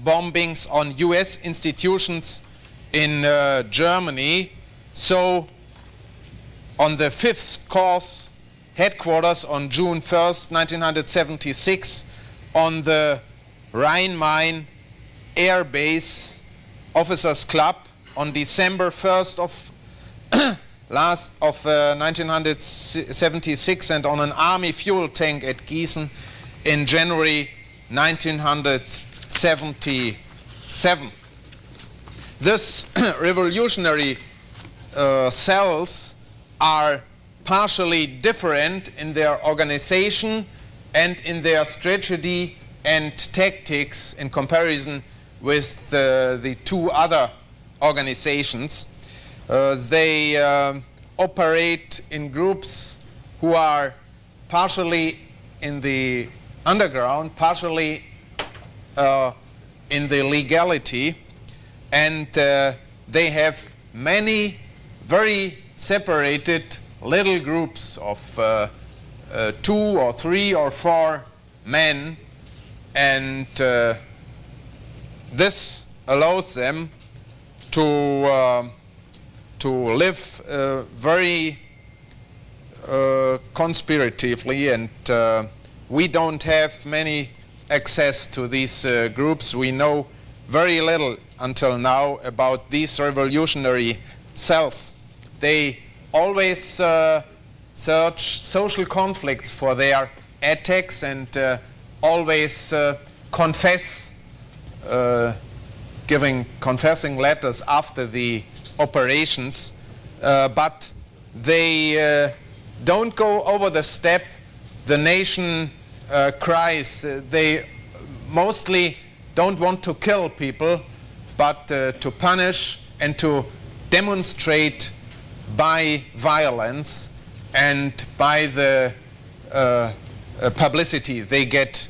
F: bombings on US institutions in Germany. So on the 5th Corps headquarters on June 1st, 1976, on the Rhine-Main Air Base Officers Club on December 1st of 1976, and on an army fuel tank at Gießen in January 1977. This revolutionary cells are partially different in their organization and in their strategy and tactics in comparison with the two other organizations. They operate in groups who are partially in the underground, partially in the legality, and they have many very separated little groups of 2 or 3 or 4 men, and this allows them to live very conspiratively, and we don't have many access to these groups. We know very little until now about these revolutionary cells. They always search social conflicts for their attacks and always confess, giving confessing letters after the operations, but they don't go over the step the nation cries. They mostly don't want to kill people, but to punish and to demonstrate by violence and by the publicity they get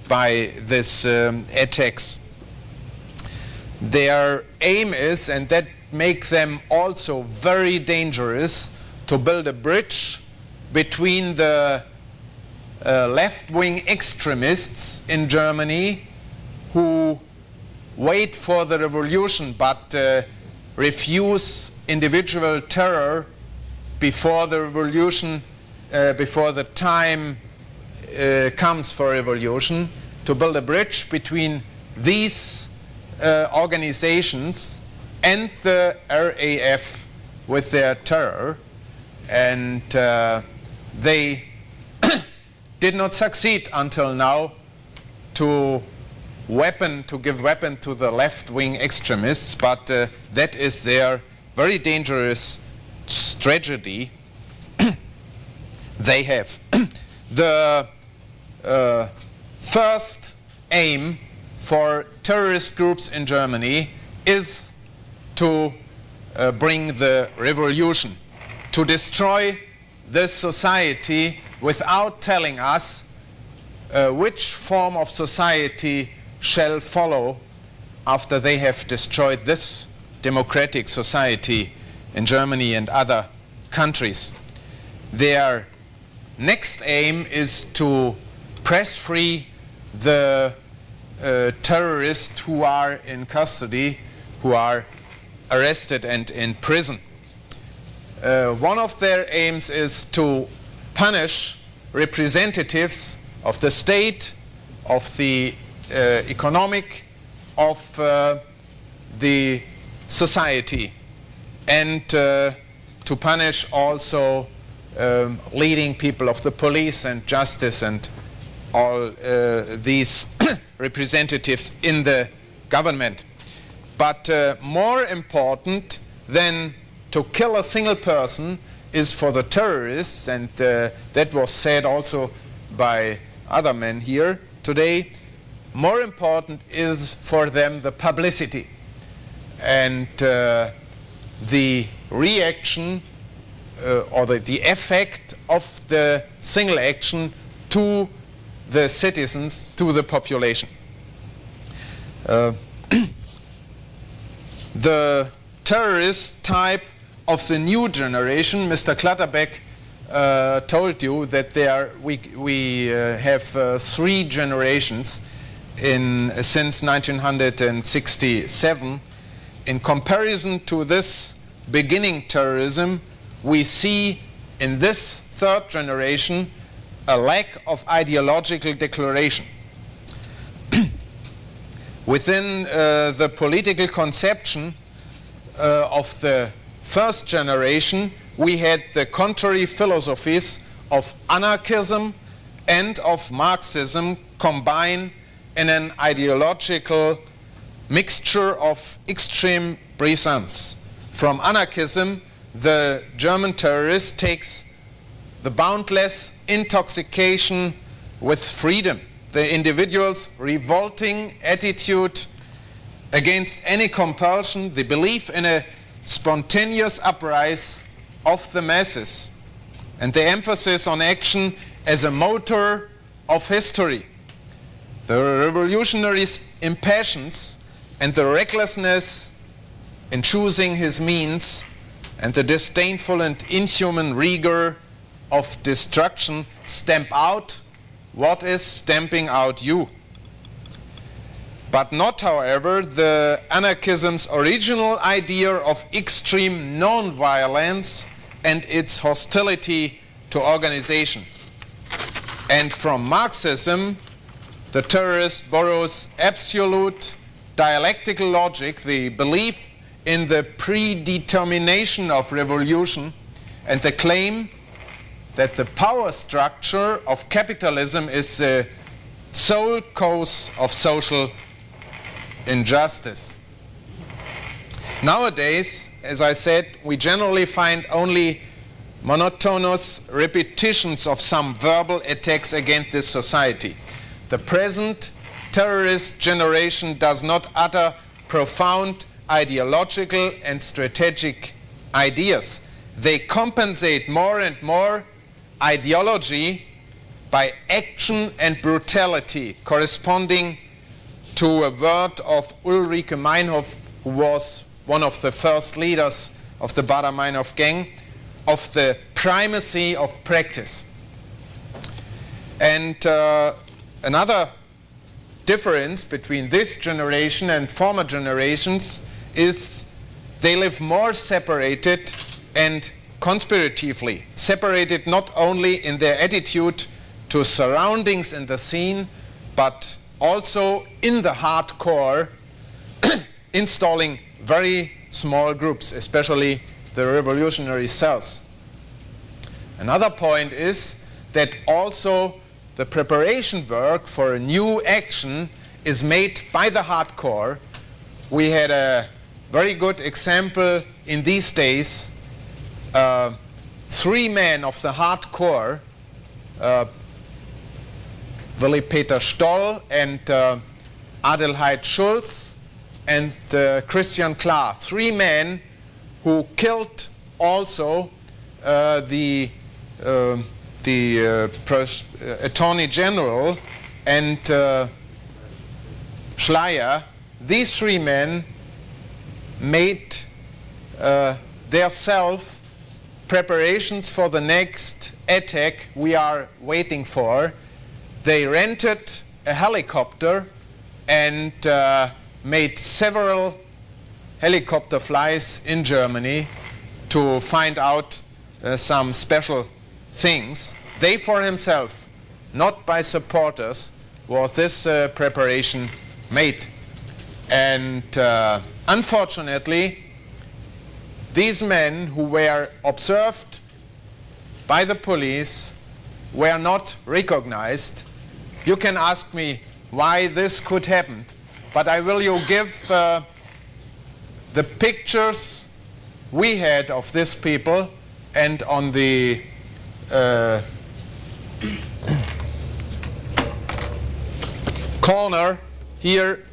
F: by this attacks. Their aim is, and that makes them also very dangerous, to build a bridge between the left-wing extremists in Germany who wait for the revolution but refuse individual terror before the revolution, before the time comes for revolution, to build a bridge between these organizations and the RAF with their terror, and they did not succeed until now to give weapon to the left-wing extremists, but that is their very dangerous strategy they have. The first aim for terrorist groups in Germany is to bring the revolution, to destroy this society without telling us which form of society shall follow after they have destroyed this democratic society in Germany and other countries. Their next aim is to press free the terrorists who are in custody, who are arrested and in prison. One of their aims is to punish representatives of the state, of the economic, of the society, and to punish also leading people of the police and justice and all these representatives in the government. But more important than to kill a single person is for the terrorists, and that was said also by other men here today, more important is for them the publicity and the reaction or the effect of the single action to the citizens, to the population. The terrorist type of the new generation, Mr. Clutterbeck told you that we have 3 generations since 1967. In comparison to this beginning terrorism, we see in this 3rd generation a lack of ideological declaration. Within the political conception of the 1st generation, we had the contrary philosophies of anarchism and of Marxism combined in an ideological mixture of extreme brisance. From anarchism, the German terrorist takes the boundless intoxication with freedom, the individual's revolting attitude against any compulsion, the belief in a spontaneous uprising of the masses, and the emphasis on action as a motor of history. The revolutionary's impatience and the recklessness in choosing his means and the disdainful and inhuman rigor of destruction stamp out what is stamping out you. But not, however, the anarchism's original idea of extreme non-violence and its hostility to organization. And from Marxism, the terrorist borrows absolute dialectical logic, the belief in the predetermination of revolution, and the claim that the power structure of capitalism is the sole cause of social injustice. Nowadays, as I said, we generally find only monotonous repetitions of some verbal attacks against this society. The present terrorist generation does not utter profound ideological and strategic ideas. They compensate more and more ideology by action and brutality, corresponding to a word of Ulrike Meinhof, who was one of the first leaders of the Baader-Meinhof gang, of the primacy of practice. And another difference between this generation and former generations is they live more separated and conspiratively, separated not only in their attitude to surroundings in the scene, but also in the hardcore installing very small groups, especially the revolutionary cells. Another point is that also the preparation work for a new action is made by the hardcore. We had a very good example in these days. 3 men of the hardcore, Willy Peter Stoll and Adelheid Schulz and Christian Klar, 3 men who killed also the Attorney General and Schleyer. These 3 men made their self preparations for the next attack we are waiting for. They rented a helicopter and made several helicopter flights in Germany to find out some special things. They for himself, not by supporters, was this preparation made. And unfortunately, these men who were observed by the police were not recognized. You can ask me why this could happen, but I will you give the pictures we had of these people, and on the corner here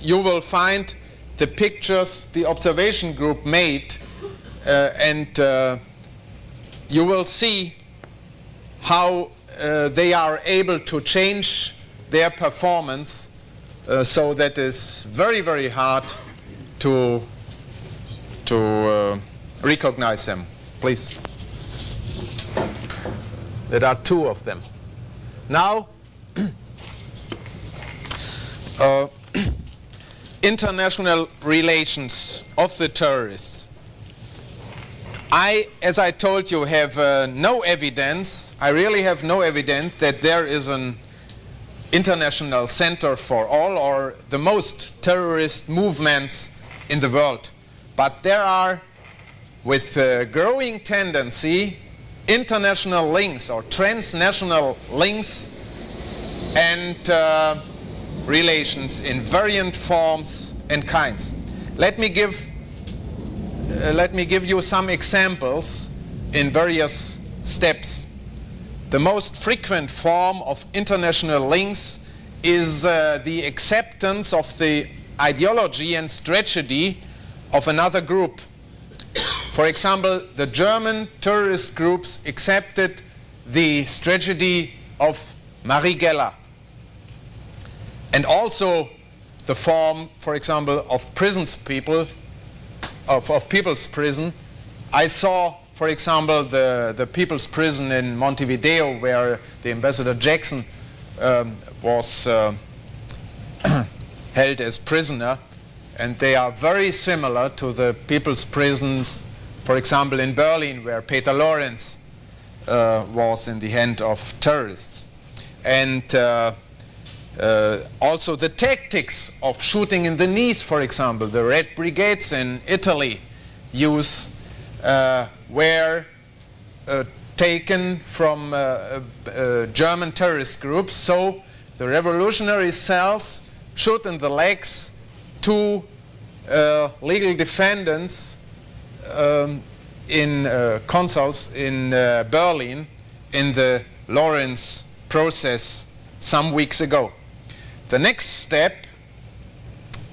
F: you will find the pictures the observation group made, and you will see how they are able to change their performance, so that is very, very hard to recognize them. Please. There are 2 of them. Now, international relations of the terrorists. As I told you, have no evidence. I really have no evidence that there is an international center for all or the most terrorist movements in the world. But there are, with growing tendency, international links or transnational links and relations in variant forms and kinds. Let me give you some examples in various steps. The most frequent form of international links is the acceptance of the ideology and strategy of another group. For example, the German terrorist groups accepted the strategy of Marie Geller. And also the form, for example, of prisons people, of People's Prison. I saw, for example, the People's Prison in Montevideo, where the Ambassador Jackson was held as prisoner, and they are very similar to the People's Prisons, for example, in Berlin, where Peter Lorenz was in the hand of terrorists. And also the tactics of shooting in the knees, for example, the Red Brigades in Italy were taken from German terrorist groups. So the revolutionary cells shot in the legs 2 legal defendants in consuls in Berlin in the Lorenz process some weeks ago. The next step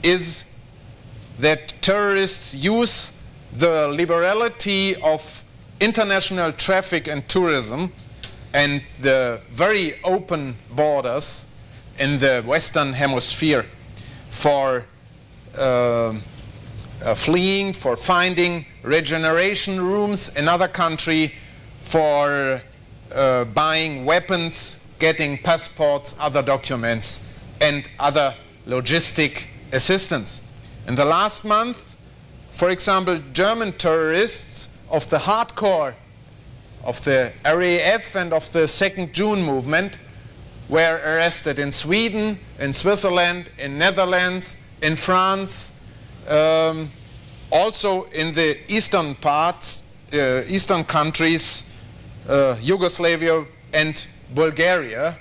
F: is that terrorists use the liberality of international traffic and tourism and the very open borders in the Western Hemisphere for fleeing, for finding regeneration rooms in another country, for buying weapons, getting passports, other documents, and other logistic assistance. In the last month, for example, German terrorists of the hardcore of the RAF and of the 2nd June movement were arrested in Sweden, in Switzerland, in Netherlands, in France, also in the eastern parts, eastern countries, Yugoslavia and Bulgaria,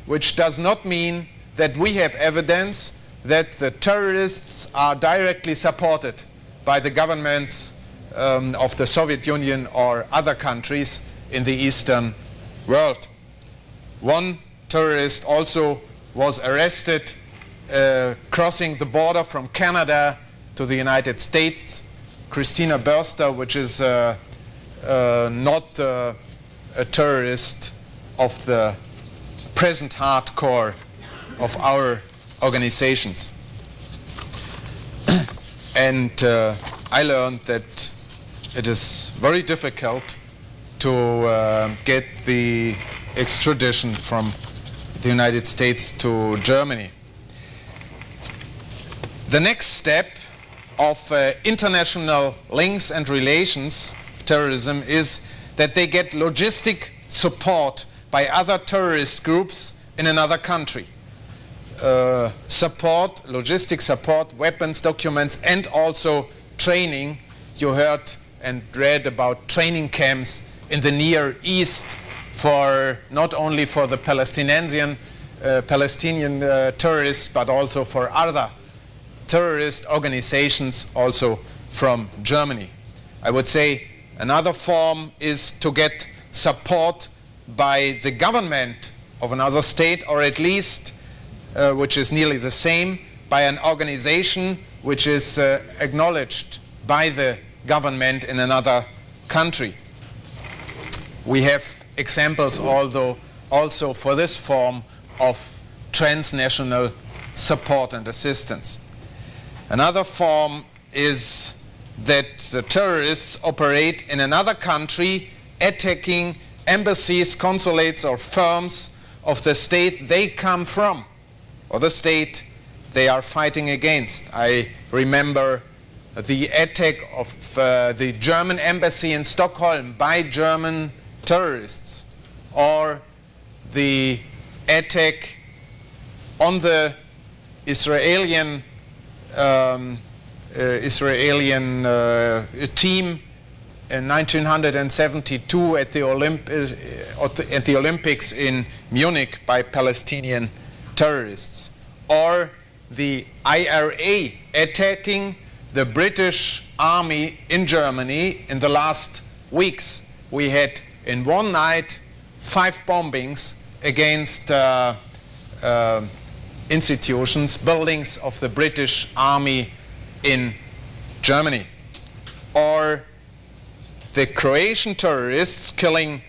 F: which does not mean that we have evidence that the terrorists are directly supported by the governments of the Soviet Union or other countries in the Eastern world. One terrorist also was arrested crossing the border from Canada to the United States, Christina Burster, which is not a terrorist of the present hardcore of our organizations. And I learned that it is very difficult to get the extradition from the United States to Germany. The next step of international links and relations of terrorism is that they get logistic support by other terrorist groups in another country. Support, logistic support, weapons, documents, and also training. You heard and read about training camps in the Near East for not only for the Palestinian terrorists, but also for other terrorist organizations also from Germany. I would say another form is to get support by the government of another state, or at least, which is nearly the same, by an organization which is acknowledged by the government in another country. We have examples also for this form of transnational support and assistance. Another form is that the terrorists operate in another country, attacking embassies, consulates, or firms of the state they come from, or the state they are fighting against. I remember the attack of the German embassy in Stockholm by German terrorists, or the attack on the Israeli team in 1972 at the Olympics in Munich by Palestinian terrorists, or the IRA attacking the British army in Germany in the last weeks. We had in one night 5 bombings against institutions, buildings of the British army in Germany. Or the Croatian terrorists killing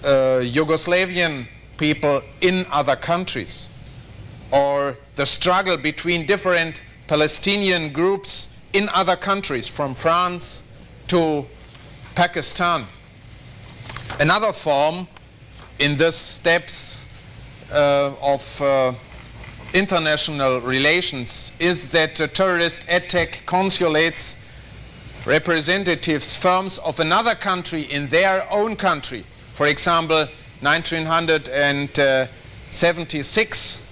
F: Yugoslavian people in other countries. Or the struggle between different Palestinian groups in other countries, from France to Pakistan. Another form in these steps of international relations is that terrorists attack consulates, representatives, firms of another country in their own country. For example, 1976,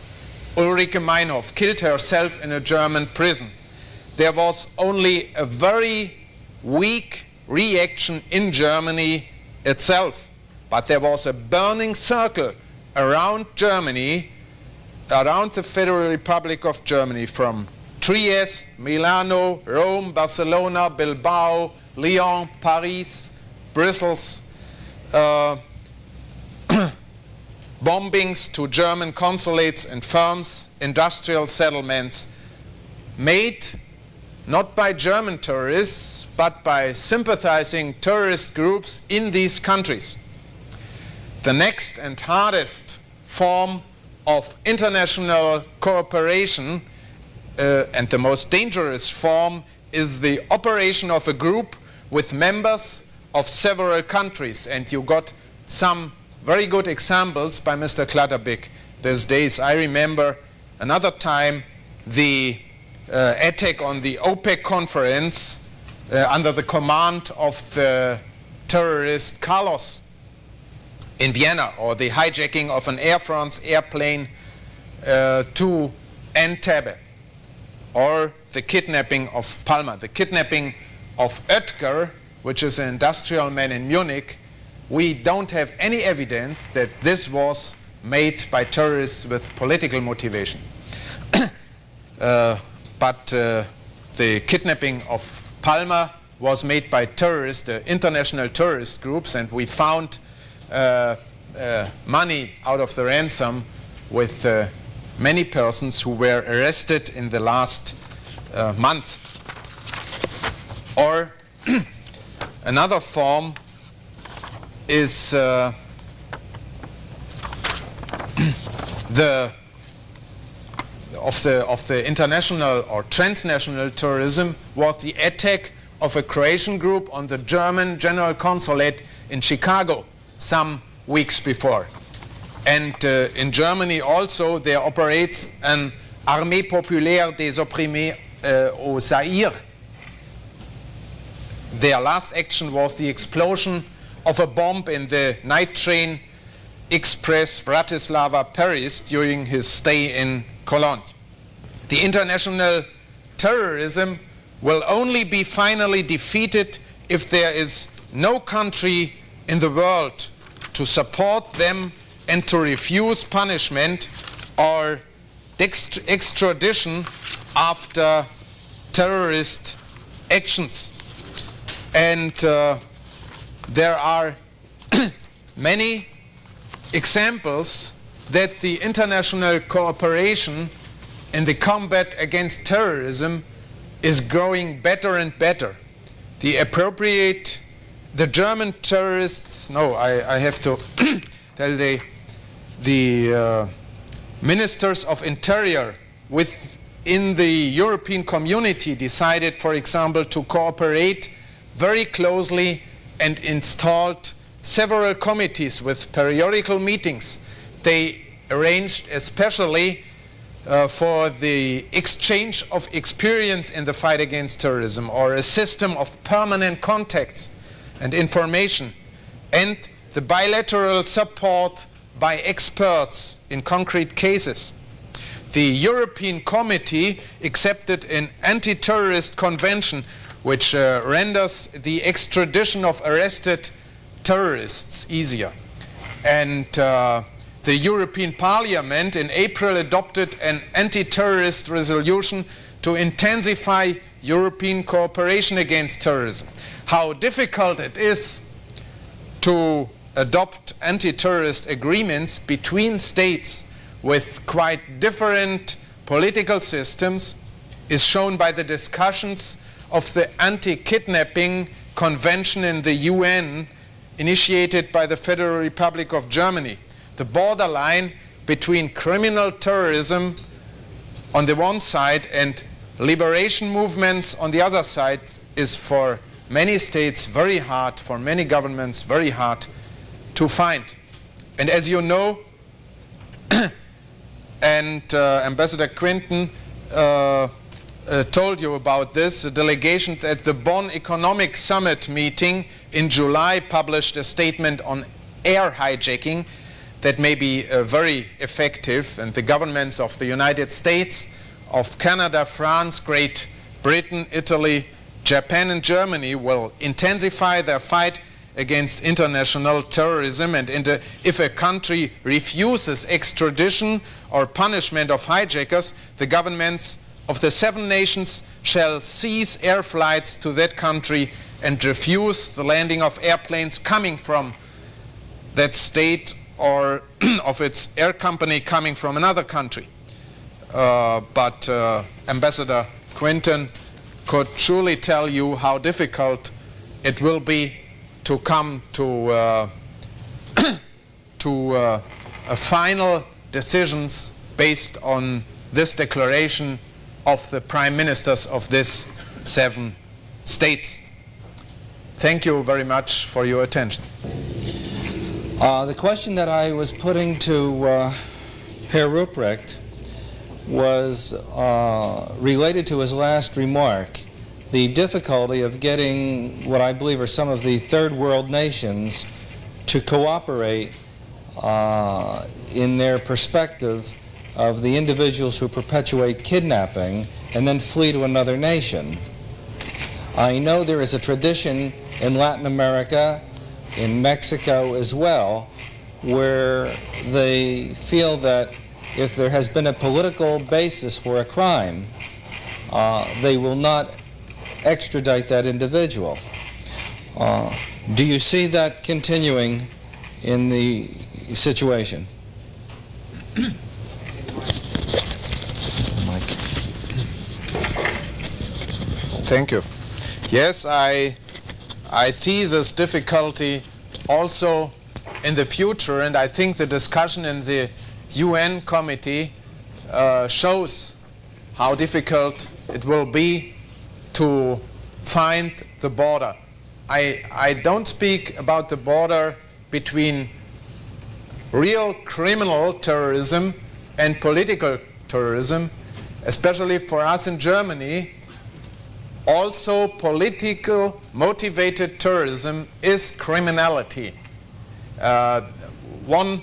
F: Ulrike Meinhof killed herself in a German prison. There was only a very weak reaction in Germany itself, but there was a burning circle around Germany, around the Federal Republic of Germany, from Trieste, Milano, Rome, Barcelona, Bilbao, Lyon, Paris, Brussels, bombings to German consulates and firms, industrial settlements, made not by German terrorists, but by sympathizing terrorist groups in these countries. The next and hardest form of international cooperation, and the most dangerous form, is the operation of a group with members of several countries. And you got some very good examples by Mr. Klatterbeck these days. I remember another time the attack on the OPEC conference under the command of the terrorist Carlos. in Vienna, or the hijacking of an Air France airplane to Entebbe, or the kidnapping of Palma, the kidnapping of Oetker, which is an industrial man in Munich. We don't have any evidence that this was made by terrorists with political motivation. But the kidnapping of Palma was made by terrorists, international terrorist groups, and we found money out of the ransom with many persons who were arrested in the last month. Or another form is of the international or transnational terrorism was the attack of a Croatian group on the German General Consulate in Chicago some weeks before. And in Germany also there operates an Armée Populaire des Opprimés au Zaire. Their last action was the explosion of a bomb in the night train express Bratislava-Paris during his stay in Cologne. The international terrorism will only be finally defeated if there is no country in the world to support them and to refuse punishment or extradition after terrorist actions. And there are many examples that the international cooperation in the combat against terrorism is growing better and better. The German terrorists, I have to tell the ministers of interior within the European community decided, for example, to cooperate very closely and installed several committees with periodical meetings. They arranged especially for the exchange of experience in the fight against terrorism, or a system of permanent contacts and information, and the bilateral support by experts in concrete cases. The European Committee accepted an anti-terrorist convention which renders the extradition of arrested terrorists easier. And the European Parliament in April adopted an anti-terrorist resolution to intensify European cooperation against terrorism. How difficult it is to adopt anti-terrorist agreements between states with quite different political systems is shown by the discussions of the anti-kidnapping convention in the UN initiated by the Federal Republic of Germany. The borderline between criminal terrorism on the one side and liberation movements on the other side is for many states very hard, for many governments very hard to find. And as you know, and Ambassador Quinton told you about this, a delegation at the Bonn Economic Summit meeting in July published a statement on air hijacking that may be very effective, and the governments of the United States, of Canada, France, Great Britain, Italy, Japan and Germany will intensify their fight against international terrorism, and if a country refuses extradition or punishment of hijackers, the governments of the 7 nations shall cease air flights to that country and refuse the landing of airplanes coming from that state or of its air company coming from another country. But Ambassador Quinton could surely tell you how difficult it will be to come to final decisions based on this declaration of the prime ministers of these 7 states. Thank you very much for your attention.
C: The question that I was putting to Herr Ruprecht was related to his last remark, the difficulty of getting what I believe are some of the third world nations to cooperate in their perspective of the individuals who perpetuate kidnapping and then flee to another nation. I know there is a tradition in Latin America, in Mexico as well, where they feel that if there has been a political basis for a crime, they will not extradite that individual. Do you see that continuing in the situation?
F: Thank you. Yes, I see this difficulty also in the future, and I think the discussion in the UN committee shows how difficult it will be to find the border. I don't speak about the border between real criminal terrorism and political terrorism, especially for us in Germany. Also, political motivated terrorism is criminality. One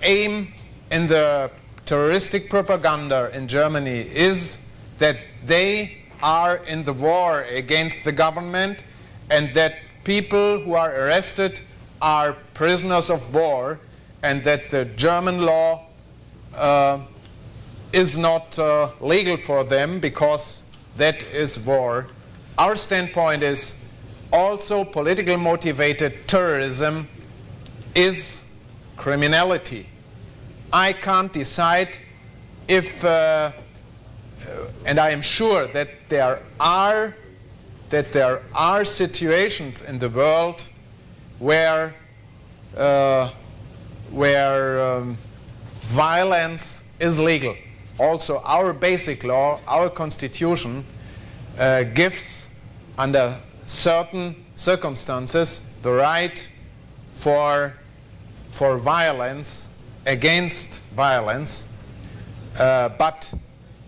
F: aim in the terroristic propaganda in Germany is that they are in the war against the government and that people who are arrested are prisoners of war, and that the German law is not legal for them because that is war. Our standpoint is also political motivated terrorism is criminality. I can't decide if, and I am sure that there are situations in the world where violence is legal. Also, our basic law, our constitution, gives, under certain circumstances, the right for violence, against violence, but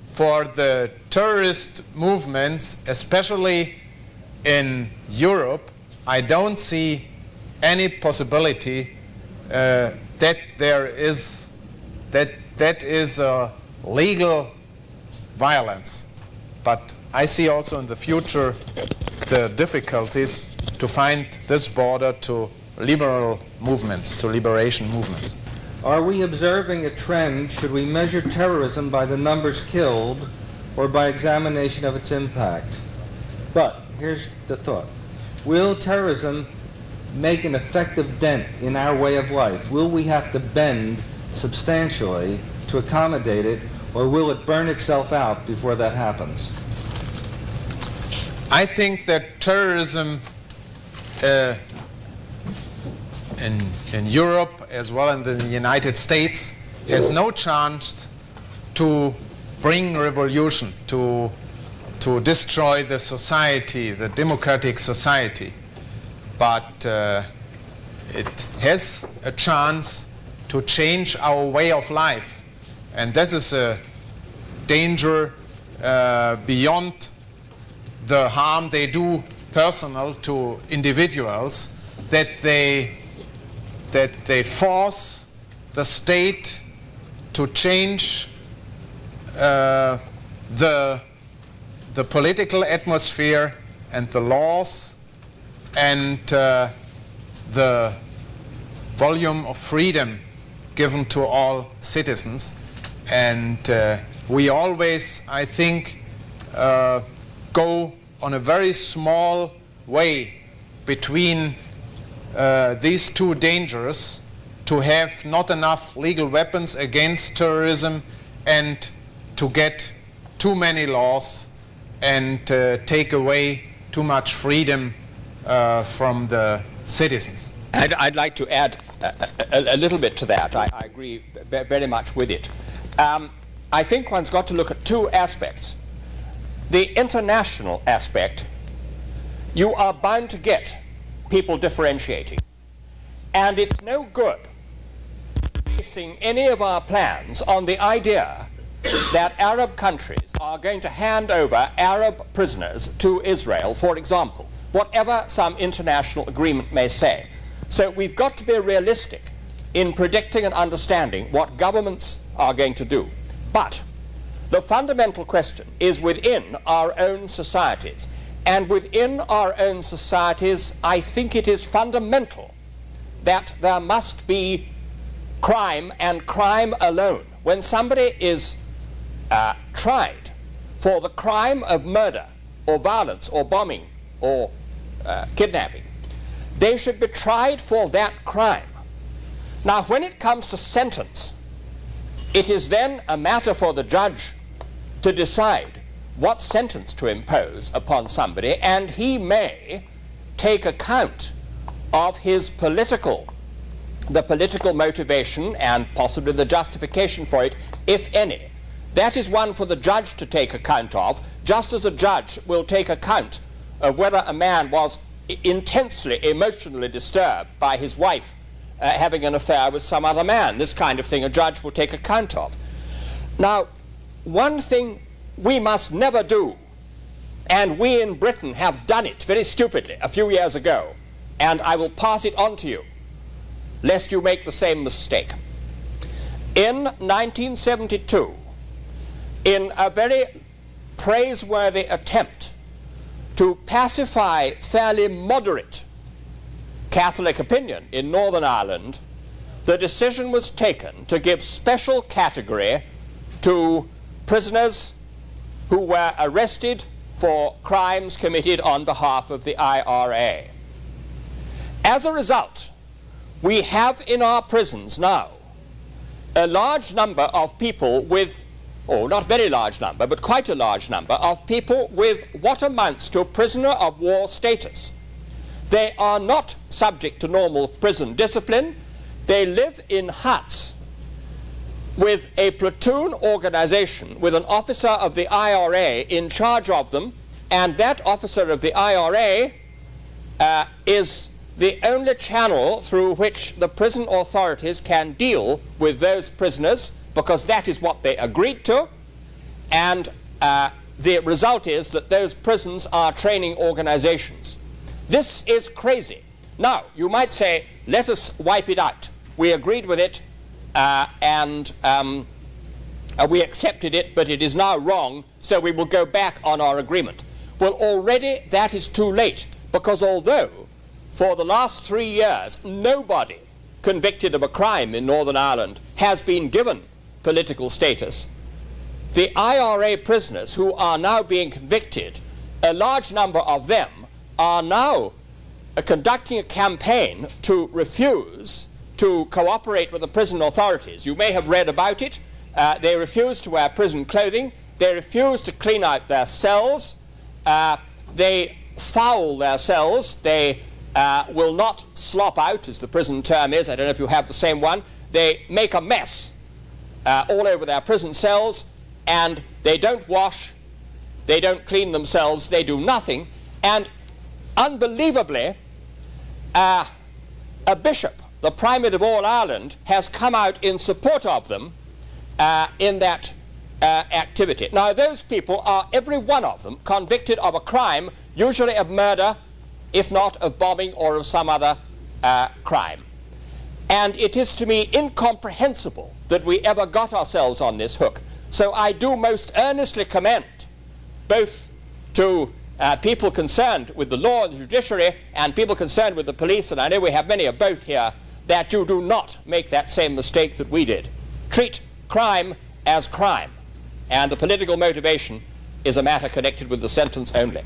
F: for the terrorist movements, especially in Europe, I don't see any possibility that there is a legal violence. But I see also in the future the difficulties to find this border to liberal movements, to liberation movements.
C: Are we observing a trend? Should we measure terrorism by the numbers killed or by examination of its impact? But here's the thought. Will terrorism make an effective dent in our way of life? Will we have to bend substantially to accommodate it, or will it burn itself out before that happens?
F: I think that terrorism in Europe as well as in the United States has no chance to bring revolution, to destroy the society, the democratic society. But it has a chance to change our way of life. And this is a danger beyond the harm they do personal to individuals, that they force the state to change the political atmosphere and the laws and the volume of freedom given to all citizens. And we always, I think, go on a very small way between these two dangers, to have not enough legal weapons against terrorism and to get too many laws and take away too much freedom from the citizens.
E: I'd like to add a little bit to that. I agree very much with it. I think one's got to look at two aspects. The international aspect, you are bound to get people differentiating. And it's no good basing any of our plans on the idea that Arab countries are going to hand over Arab prisoners to Israel, for example. whatever some international agreement may say. So we've got to be realistic in predicting and understanding what governments are going to do. But the fundamental question is within our own societies. And within our own societies, I think it is fundamental that there must be crime and crime alone. When somebody is tried for the crime of murder or violence or bombing or kidnapping, they should be tried for that crime. Now, when it comes to sentence, it is then a matter for the judge to decide what sentence to impose upon somebody, and he may take account of his the political motivation and possibly the justification for it, if any. That is one for the judge to take account of, just as a judge will take account of whether a man was intensely emotionally disturbed by his wife having an affair with some other man. This kind of thing a judge will take account of. Now, one thing we must never do, and we in Britain have done it very stupidly a few years ago, and I will pass it on to you, lest you make the same mistake. In 1972, in a very praiseworthy attempt to pacify fairly moderate Catholic opinion in Northern Ireland, the decision was taken to give special category to prisoners who were arrested for crimes committed on behalf of the IRA. As a result, we have in our prisons now a large number of people with, or not very large number, but quite a large number of people with what amounts to prisoner of war status. They are not subject to normal prison discipline. They live in huts with a platoon organization with an officer of the IRA in charge of them, and that officer of the IRA is the only channel through which the prison authorities can deal with those prisoners, because that is what they agreed to, and the result is that those prisons are training organizations. This is crazy. Now, you might say, let us wipe it out. We agreed with it, and we accepted it, but it is now wrong, so we will go back on our agreement. Well, already that is too late, because although for the last 3 years nobody convicted of a crime in Northern Ireland has been given political status, the IRA prisoners who are now being convicted, a large number of them are now conducting a campaign to refuse to cooperate with the prison authorities. You may have read about it. They refuse to wear prison clothing. They refuse to clean out their cells. They foul their cells. They will not slop out, as the prison term is. I don't know if you have the same one. They make a mess all over their prison cells, and they don't wash, they don't clean themselves, they do nothing. And unbelievably, a bishop, the primate of all Ireland, has come out in support of them in that activity. Now, those people are, every one of them, convicted of a crime, usually of murder, if not of bombing or of some other crime. And it is to me incomprehensible that we ever got ourselves on this hook. So I do most earnestly commend both to people concerned with the law and the judiciary and people concerned with the police, and I know we have many of both here, that you do not make that same mistake that we did. Treat crime as crime, and the political motivation is a matter connected with the sentence only.